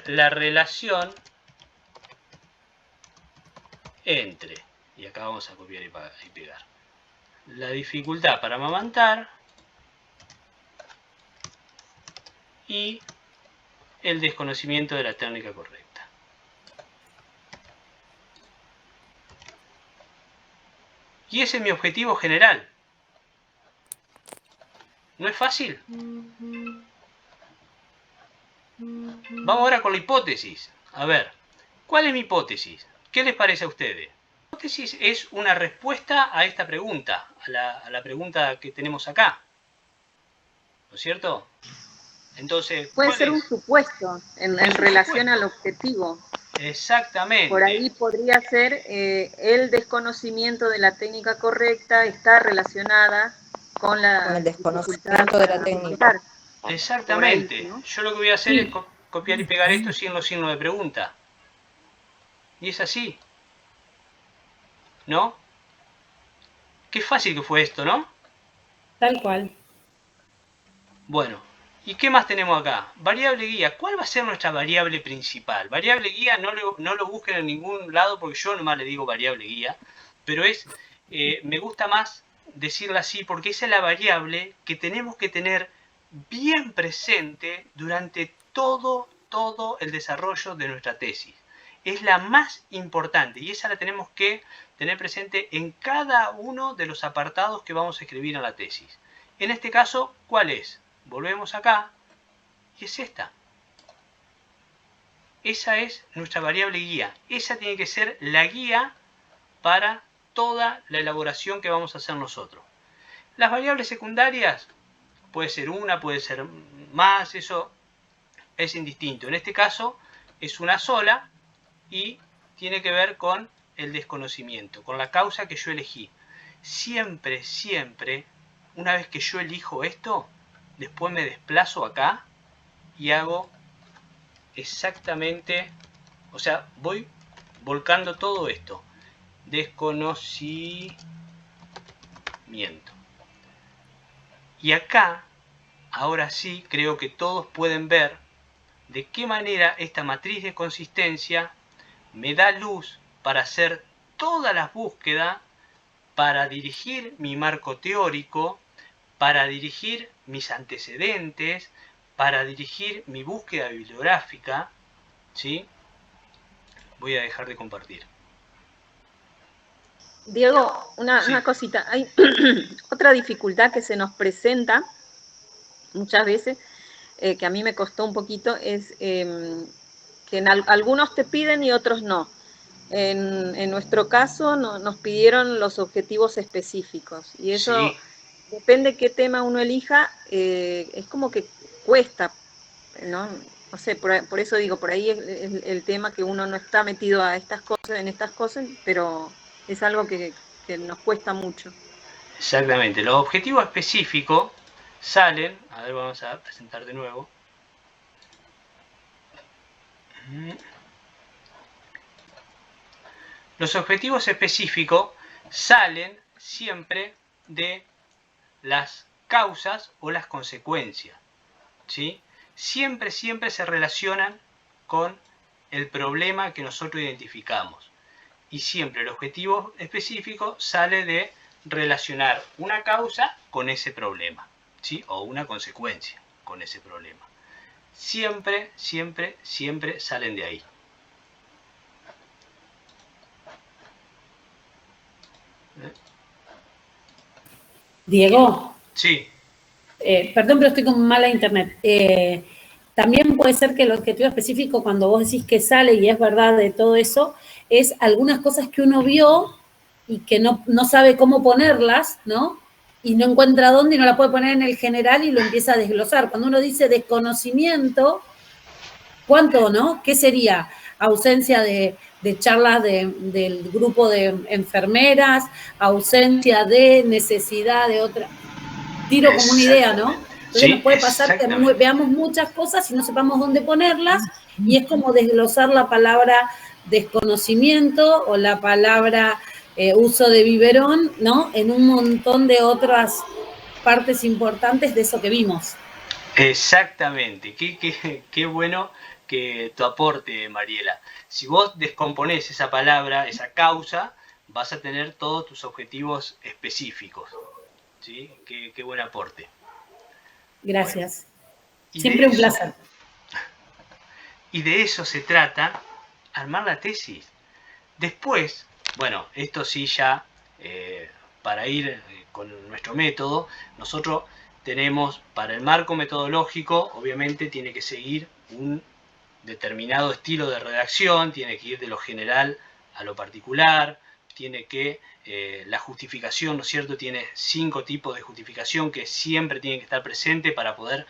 la relación entre, y acá vamos a copiar y pegar, la dificultad para amamantar y el desconocimiento de la técnica correcta. Y ese es mi objetivo general. ¿No es fácil? Vamos ahora con la hipótesis. A ver, ¿cuál es mi hipótesis? ¿Qué les parece a ustedes? La hipótesis es una respuesta a esta pregunta, a la pregunta que tenemos acá. ¿No es cierto? Entonces, Puede ¿cuál ser es? un supuesto en relación al objetivo. Exactamente. Por ahí podría ser el desconocimiento de la técnica correcta está relacionada con el desconocimiento de la técnica. Exactamente. Ahí, ¿no? Yo lo que voy a hacer es copiar y pegar esto sin los signos de pregunta. Y es así. ¿No? Qué fácil que fue esto, ¿no? Tal cual. Bueno, ¿y qué más tenemos acá? Variable guía. ¿Cuál va a ser nuestra variable principal? Variable guía no lo busquen en ningún lado porque yo nomás le digo variable guía. Pero me gusta más decirla así porque esa es la variable que tenemos que tener bien presente durante todo el desarrollo de nuestra tesis. Es la más importante y esa la tenemos que tener presente en cada uno de los apartados que vamos a escribir en la tesis. En este caso, ¿cuál es? Volvemos acá y es esta. Esa es nuestra variable guía. Esa tiene que ser la guía para toda la elaboración que vamos a hacer nosotros. Las variables secundarias, puede ser una, puede ser más, eso es indistinto. En este caso es una sola y tiene que ver con el desconocimiento, con la causa que yo elegí. Siempre, una vez que yo elijo esto, después me desplazo acá y hago exactamente, o sea, voy volcando todo esto. Desconocimiento. Y acá, ahora sí, creo que todos pueden ver de qué manera esta matriz de consistencia me da luz para hacer todas las búsquedas, para dirigir mi marco teórico, para dirigir mis antecedentes, para dirigir mi búsqueda bibliográfica, ¿sí? Voy a dejar de compartir. Diego, Sí. una cosita. Hay otra dificultad que se nos presenta muchas veces, que a mí me costó un poquito, es que algunos te piden y otros no. En nuestro caso nos pidieron los objetivos específicos y eso Sí. depende qué tema uno elija, es como que cuesta, ¿no? No sé, por eso digo, por ahí es el tema que uno no está metido a en estas cosas, pero es algo que nos cuesta mucho. Exactamente. Los objetivos específicos salen, a ver, vamos a presentar de nuevo. Los objetivos específicos salen siempre de las causas o las consecuencias, ¿sí? Siempre se relacionan con el problema que nosotros identificamos. Y siempre el objetivo específico sale de relacionar una causa con ese problema, ¿sí? O una consecuencia con ese problema. Siempre salen de ahí. Diego, Sí, perdón, pero estoy con mala internet. También puede ser que el objetivo específico, cuando vos decís que sale, y es verdad de todo eso, es algunas cosas que uno vio y que no sabe cómo ponerlas, ¿no? Y no encuentra dónde y no la puede poner en el general y lo empieza a desglosar. Cuando uno dice desconocimiento, ¿cuánto, no? ¿Qué sería? Ausencia de charlas del grupo de enfermeras, ausencia de necesidad de otra. Tiro como una idea, ¿no? Entonces sí, nos puede pasar que veamos muchas cosas y no sepamos dónde ponerlas, y es como desglosar la palabra desconocimiento o la palabra uso de biberón, ¿no? En un montón de otras partes importantes de eso que vimos. Exactamente, qué bueno que tu aporte, Mariela. Si vos descomponés esa palabra, esa causa, vas a tener todos tus objetivos específicos. ¿Sí? Qué buen aporte. Gracias. Bueno, siempre un placer. Y de eso se trata, armar la tesis. Después, bueno, esto sí ya, para ir con nuestro método, nosotros tenemos, para el marco metodológico, obviamente tiene que seguir un determinado estilo de redacción, tiene que ir de lo general a lo particular, tiene que, la justificación, ¿no es cierto?, tiene 5 tipos de justificación que siempre tienen que estar presentes para poder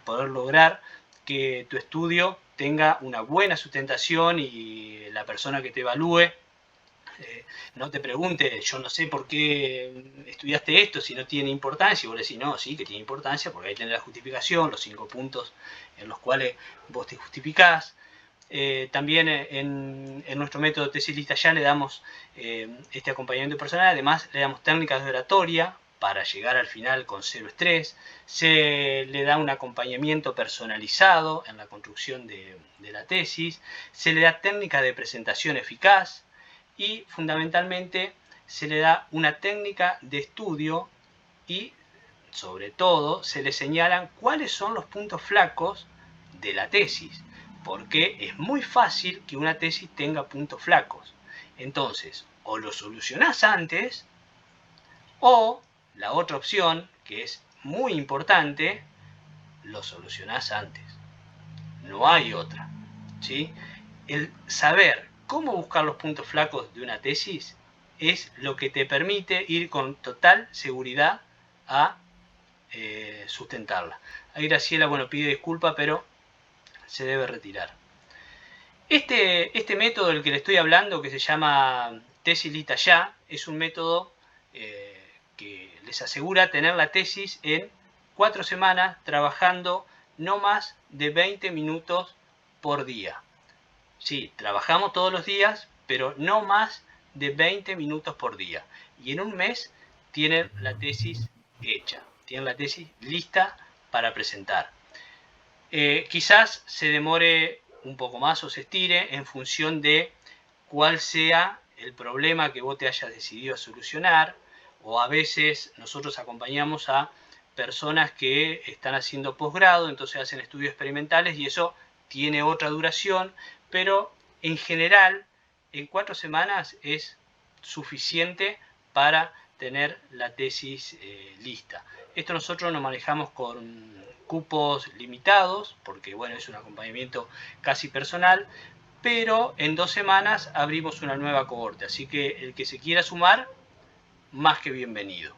poder lograr que tu estudio tenga una buena sustentación y la persona que te evalúe no te pregunte, yo no sé por qué estudiaste esto si no tiene importancia, y vos le decís, no, sí que tiene importancia, porque ahí tenés la justificación, los 5 puntos en los cuales vos te justificás. También en nuestro método tesis lista ya le damos este acompañamiento personal, además le damos técnicas de oratoria para llegar al final con 0 estrés, se le da un acompañamiento personalizado en la construcción de la tesis, se le da técnica de presentación eficaz, y fundamentalmente se le da una técnica de estudio y sobre todo se le señalan cuáles son los puntos flacos de la tesis, porque es muy fácil que una tesis tenga puntos flacos. Entonces, o lo solucionás antes, o la otra opción, que es muy importante, lo solucionás antes. No hay otra, ¿sí? El saber cómo buscar los puntos flacos de una tesis es lo que te permite ir con total seguridad a sustentarla. Ahí Graciela, bueno, pide disculpa, pero se debe retirar. Este método del que le estoy hablando, que se llama tesis lista ya, es un método que les asegura tener la tesis en 4 semanas trabajando no más de 20 minutos por día. Sí, trabajamos todos los días, pero no más de 20 minutos por día. Y en un mes tienen la tesis hecha, tienen la tesis lista para presentar. Quizás se demore un poco más o se estire en función de cuál sea el problema que vos te hayas decidido a solucionar, o a veces nosotros acompañamos a personas que están haciendo posgrado, entonces hacen estudios experimentales y eso tiene otra duración, pero en general en 4 semanas es suficiente para tener la tesis lista. Esto nosotros nos manejamos con cupos limitados, porque bueno, es un acompañamiento casi personal, pero en 2 semanas abrimos una nueva cohorte, así que el que se quiera sumar, más que bienvenido.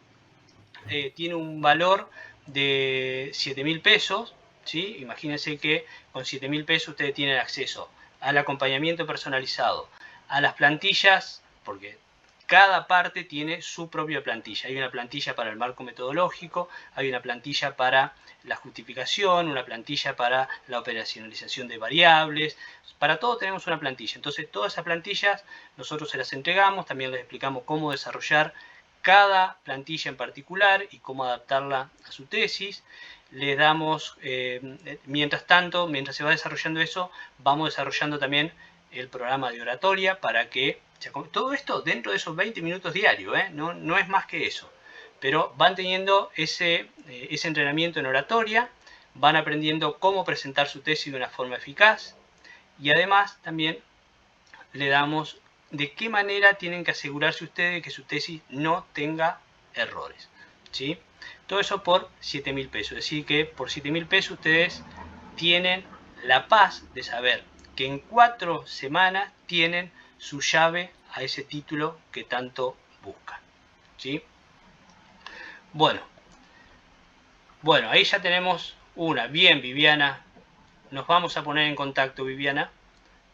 Tiene un valor de 7.000 pesos, ¿sí? Imagínense que con 7.000 pesos ustedes tienen acceso al acompañamiento personalizado, a las plantillas, porque cada parte tiene su propia plantilla. Hay una plantilla para el marco metodológico, hay una plantilla para la justificación, una plantilla para la operacionalización de variables. Para todo tenemos una plantilla. Entonces, todas esas plantillas nosotros se las entregamos, también les explicamos cómo desarrollar cada plantilla en particular y cómo adaptarla a su tesis. Le damos, mientras tanto, mientras se va desarrollando eso, vamos desarrollando también el programa de oratoria para que, todo esto dentro de esos 20 minutos diarios, no es más que eso, pero van teniendo ese entrenamiento en oratoria, van aprendiendo cómo presentar su tesis de una forma eficaz y además también le damos de qué manera tienen que asegurarse ustedes que su tesis no tenga errores, ¿sí? Todo eso por 7.000 pesos, es decir que por 7.000 pesos ustedes tienen la paz de saber que en 4 semanas tienen su llave a ese título que tanto buscan, ¿sí? Bueno, ahí ya tenemos una. Bien, Viviana, nos vamos a poner en contacto, Viviana.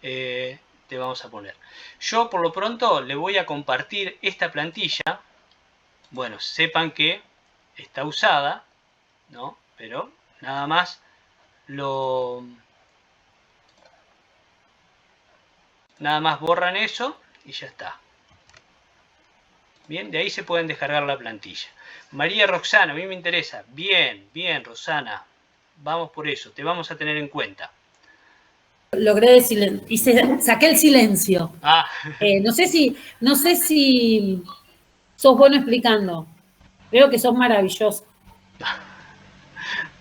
Te vamos a poner. Yo por lo pronto le voy a compartir esta plantilla. Bueno, sepan que está usada, ¿no? Pero nada más nada más borran eso y ya está. Bien, de ahí se pueden descargar la plantilla. María Roxana, a mí me interesa. Bien, bien, Roxana. Vamos por eso, te vamos a tener en cuenta. Logré y saqué el silencio. Ah. No sé si sos bueno explicando. Creo que sos maravilloso.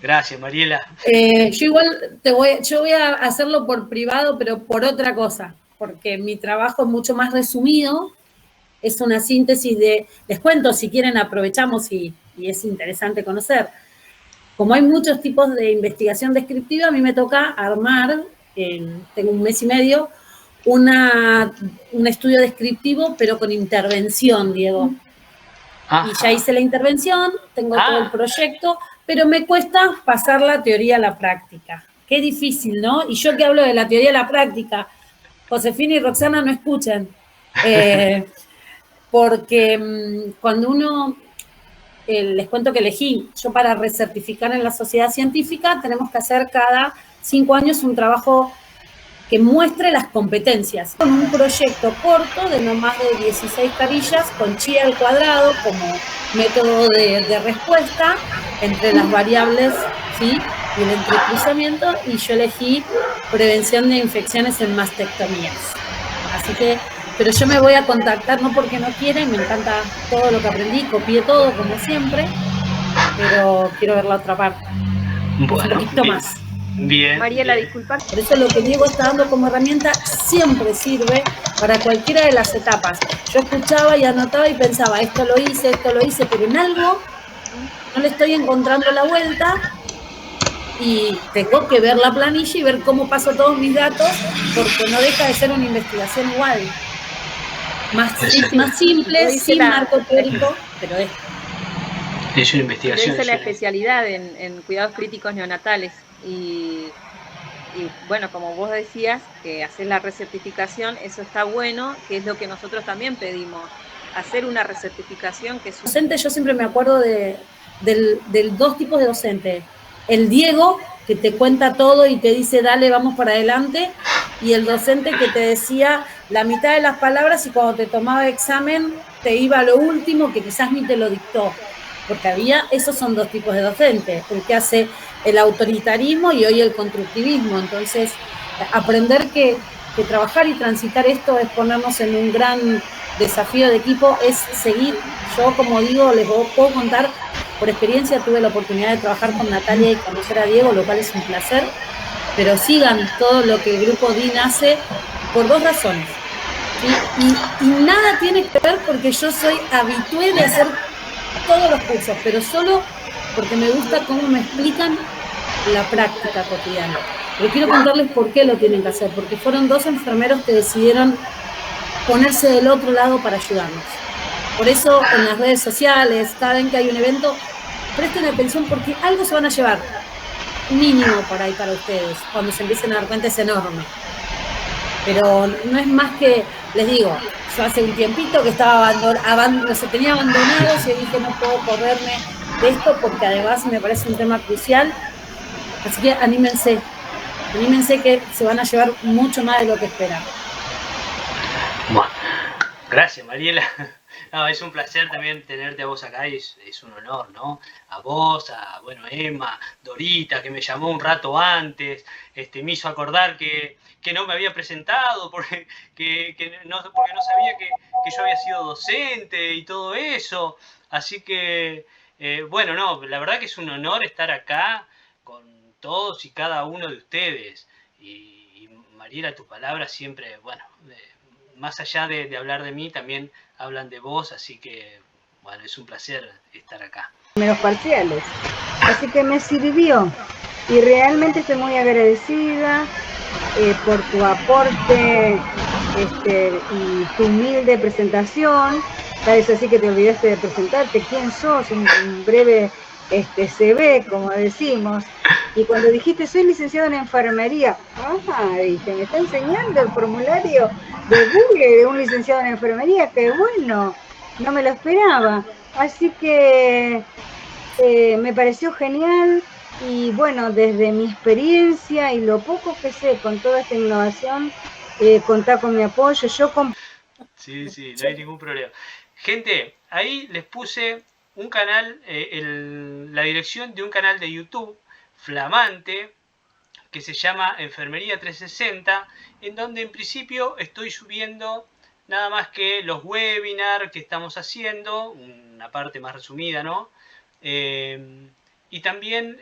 Gracias, Mariela. Yo igual yo voy a hacerlo por privado, pero por otra cosa, porque mi trabajo es mucho más resumido. Es una síntesis les cuento, si quieren aprovechamos y es interesante conocer. Como hay muchos tipos de investigación descriptiva, a mí me toca armar, tengo 1 mes y medio, un estudio descriptivo, pero con intervención, Diego. Ajá. Y ya hice la intervención, tengo todo el proyecto, pero me cuesta pasar la teoría a la práctica. Qué difícil, ¿no? Y yo que hablo de la teoría a la práctica, Josefina y Roxana no escuchan. Porque cuando uno, les cuento que elegí, yo para recertificar en la sociedad científica tenemos que hacer cada 5 años un trabajo que muestre las competencias, con un proyecto corto de no más de 16 carillas, con chi al cuadrado como método de respuesta entre las variables, ¿sí? Y el entrecruzamiento, y yo elegí prevención de infecciones en mastectomías. Así que, pero yo me voy a contactar, no porque no quiera, y me encanta todo lo que aprendí, copié todo como siempre, pero quiero ver la otra parte. Bueno, un poquito más. Bien. Mariela, disculpa. Por eso lo que Diego está dando como herramienta siempre sirve para cualquiera de las etapas. Yo escuchaba y anotaba y pensaba, esto lo hice, pero en algo no le estoy encontrando la vuelta y tengo que ver la planilla y ver cómo paso todos mis datos, porque no deja de ser una investigación igual. Más simple, sin marco teórico, pero es una investigación. Yo hice la especialidad en cuidados críticos neonatales y bueno, como vos decías, que hacer la recertificación, eso está bueno, que es lo que nosotros también pedimos, hacer una recertificación que es... Docente, yo siempre me acuerdo del 2 tipos de docente. El Diego, que te cuenta todo y te dice, dale, vamos para adelante, y el docente que te decía la mitad de las palabras y cuando te tomaba examen te iba a lo último que quizás ni te lo dictó. Porque esos son 2 tipos de docentes, el que hace el autoritarismo y hoy el constructivismo. Entonces, aprender que trabajar y transitar esto es ponernos en un gran desafío de equipo, es seguir. Yo, como digo, les puedo contar, por experiencia tuve la oportunidad de trabajar con Natalia y conocer a Diego, lo cual es un placer, pero sigan todo lo que el grupo DIN hace por 2 razones. Y nada tiene que ver porque yo soy habitué de hacer todos los cursos, pero solo porque me gusta cómo me explican la práctica cotidiana. Pero quiero contarles por qué lo tienen que hacer, porque fueron 2 enfermeros que decidieron ponerse del otro lado para ayudarnos. Por eso en las redes sociales, cada vez que hay un evento, presten atención porque algo se van a llevar, mínimo por ahí para ustedes, cuando se empiecen a dar cuenta es enorme. Pero no es más que, les digo, yo hace un tiempito que estaba se tenía abandonados y dije no puedo correrme de esto porque además me parece un tema crucial. Así que anímense que se van a llevar mucho más de lo que esperan. Bueno, gracias, Mariela. No, es un placer también tenerte a vos acá y es un honor, ¿no? A vos, a Emma, Dorita, que me llamó un rato antes, me hizo acordar que no me había presentado porque no sabía que yo había sido docente y todo eso. Así que, la verdad que es un honor estar acá con todos y cada uno de ustedes. Y Mariela, tus palabras siempre, más allá de hablar de mí, también hablan de vos, así que, es un placer estar acá. Menos parciales, así que me sirvió y realmente estoy muy agradecida por tu aporte y tu humilde presentación. Sabes, así que te olvidaste de presentarte, quién sos, un breve CV, como decimos. Y cuando dijiste, soy licenciado en enfermería, dije, me está enseñando el formulario de Google de un licenciado en enfermería, qué bueno, no me lo esperaba. Así que me pareció genial y desde mi experiencia y lo poco que sé con toda esta innovación, contar con mi apoyo. Sí, no hay ningún problema. Gente, ahí les puse un canal, la dirección de un canal de YouTube flamante que se llama Enfermería 360, en donde en principio estoy subiendo nada más que los webinars que estamos haciendo, una parte más resumida, ¿no? Y también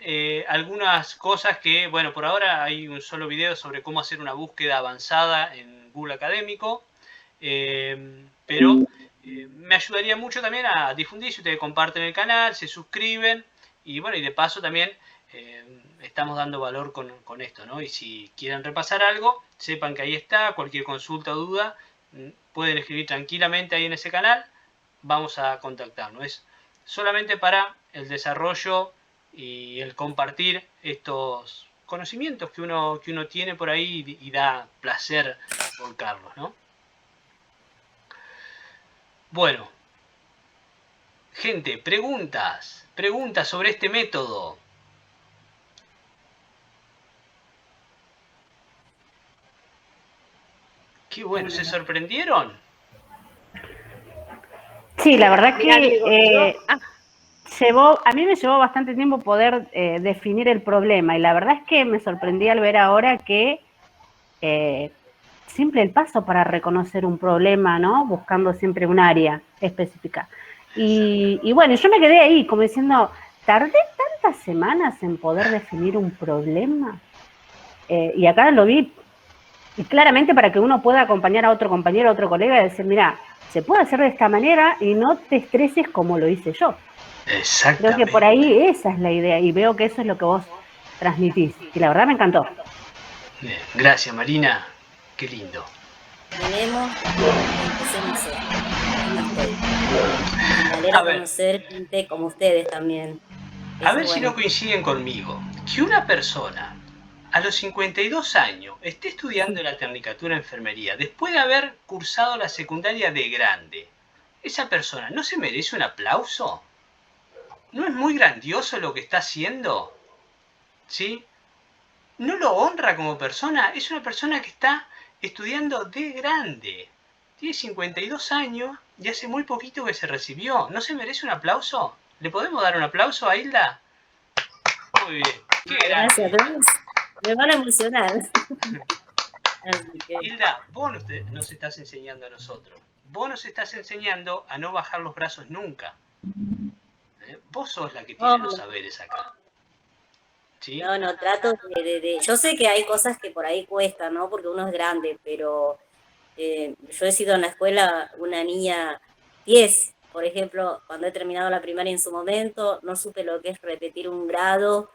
algunas cosas que, bueno, por ahora hay un solo video sobre cómo hacer una búsqueda avanzada en Google Académico, pero me ayudaría mucho también a difundir si ustedes comparten el canal, se suscriben y bueno, y de paso también estamos dando valor con esto, ¿no? Y si quieren repasar algo, sepan que ahí está, cualquier consulta o duda, pueden escribir tranquilamente ahí en ese canal, vamos a contactarnos. Es solamente para el desarrollo y el compartir estos conocimientos que uno tiene por ahí y da placer volcarlos, ¿no? Bueno, gente, preguntas sobre este método. Qué bueno, ¿se sorprendieron? Sí, la verdad que a mí me llevó bastante tiempo poder definir el problema y la verdad es que me sorprendí al ver ahora que simple el paso para reconocer un problema, ¿no? Buscando siempre un área específica. Y bueno, yo me quedé ahí como diciendo, ¿tardé tantas semanas en poder definir un problema? Y acá lo vi y claramente para que uno pueda acompañar a otro compañero, a otro colega y decir, mira, se puede hacer de esta manera y no te estreses como lo hice yo. Exactamente. Creo que por ahí esa es la idea y veo que eso es lo que vos transmitís. Y la verdad me encantó. Bien, gracias Marina, qué lindo. Tenemos, empecemos a conocer gente como ustedes también. A ver si no coinciden conmigo. Que una persona a los 52 años esté estudiando la Tecnicatura en Enfermería después de haber cursado la secundaria de grande, ¿esa persona no se merece un aplauso? ¿No es muy grandioso lo que está haciendo? ¿Sí? ¿No lo honra como persona? Es una persona que está estudiando de grande. Tiene 52 años y hace muy poquito que se recibió. ¿No se merece un aplauso? ¿Le podemos dar un aplauso a Hilda? Muy bien. Qué grande. Gracias, me van a emocionar. Hilda, vos nos estás enseñando a nosotros. Vos nos estás enseñando a no bajar los brazos nunca. Vos sos la que tiene los saberes acá. ¿Sí? No, trato de... Yo sé que hay cosas que por ahí cuestan, ¿no? Porque uno es grande, pero yo he sido en la escuela una niña 10, por ejemplo, cuando he terminado la primaria en su momento, no supe lo que es repetir un grado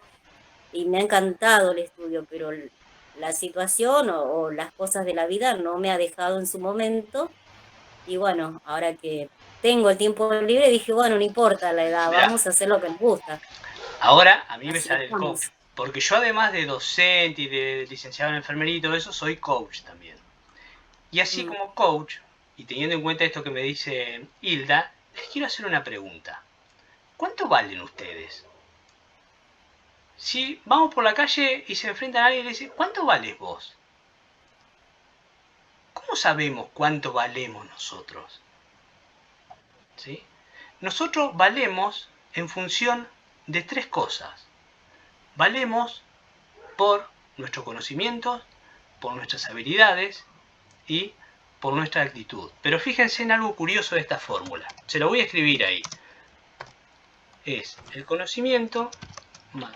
y me ha encantado el estudio, pero la situación o las cosas de la vida no me ha dejado en su momento. Y bueno, ahora que tengo el tiempo libre, dije, bueno, no importa la edad, vamos a hacer lo que nos gusta. Ahora a mí me sale el coach, porque yo además de docente y de licenciado en enfermería y todo eso, soy coach también. Y así como coach, y teniendo en cuenta esto que me dice Hilda, les quiero hacer una pregunta. ¿Cuánto valen ustedes? Si vamos por la calle y se enfrentan a alguien y le dice, ¿cuánto vales vos? ¿Cómo sabemos cuánto valemos nosotros? ¿Sí? Nosotros valemos en función de 3 cosas. Valemos por nuestros conocimientos, por nuestras habilidades y por nuestra actitud. Pero fíjense en algo curioso de esta fórmula. Se lo voy a escribir ahí. Es el conocimiento más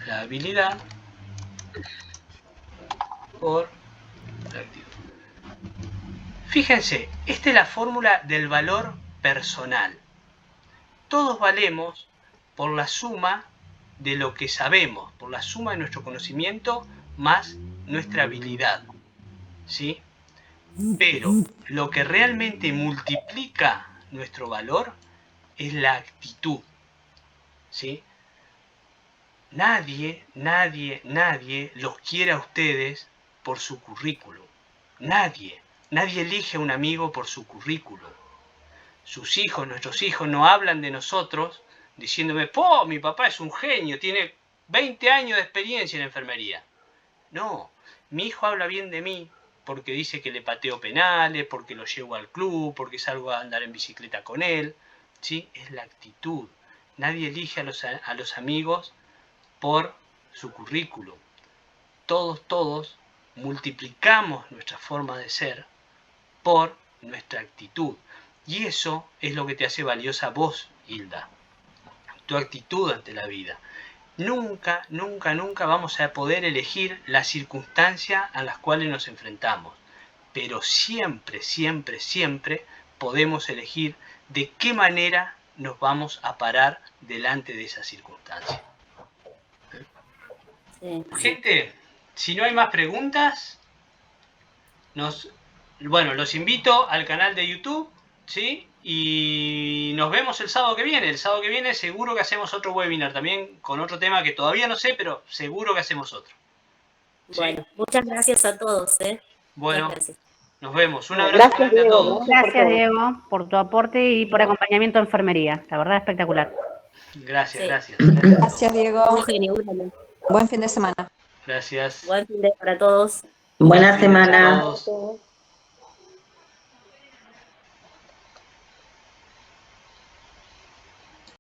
la habilidad por la actitud. Fíjense, esta es la fórmula del valor personal. Todos valemos por la suma de lo que sabemos, por la suma de nuestro conocimiento más nuestra habilidad, ¿sí? Pero lo que realmente multiplica nuestro valor es la actitud, ¿sí? Nadie los quiere a ustedes por su currículum. Nadie elige a un amigo por su currículum. Sus hijos, nuestros hijos, no hablan de nosotros diciéndome, ¡po! Mi papá es un genio, tiene 20 años de experiencia en enfermería. No, mi hijo habla bien de mí porque dice que le pateo penales, porque lo llevo al club, porque salgo a andar en bicicleta con él. ¿Sí? Es la actitud. Nadie elige a los amigos por su currículum. Todos multiplicamos nuestra forma de ser por nuestra actitud. Y eso es lo que te hace valiosa a vos, Hilda. Tu actitud ante la vida. Nunca vamos a poder elegir la circunstancia a las cuales nos enfrentamos. Pero siempre podemos elegir de qué manera nos vamos a parar delante de esa circunstancia. Sí. Gente, si no hay más preguntas, los invito al canal de YouTube, ¿sí? Y nos vemos el sábado que viene. El sábado que viene seguro que hacemos otro webinar también con otro tema que todavía no sé, pero seguro que hacemos otro. ¿Sí? Bueno, muchas gracias a todos. Bueno, gracias. Nos vemos. Un abrazo grande a todos. Gracias, Diego, por tu aporte y por acompañamiento a enfermería. La verdad, espectacular. Gracias. Gracias, Diego. Un genio, un genio. Buen fin de semana. Gracias. Buen fin de para todos. Buena semana. Chao.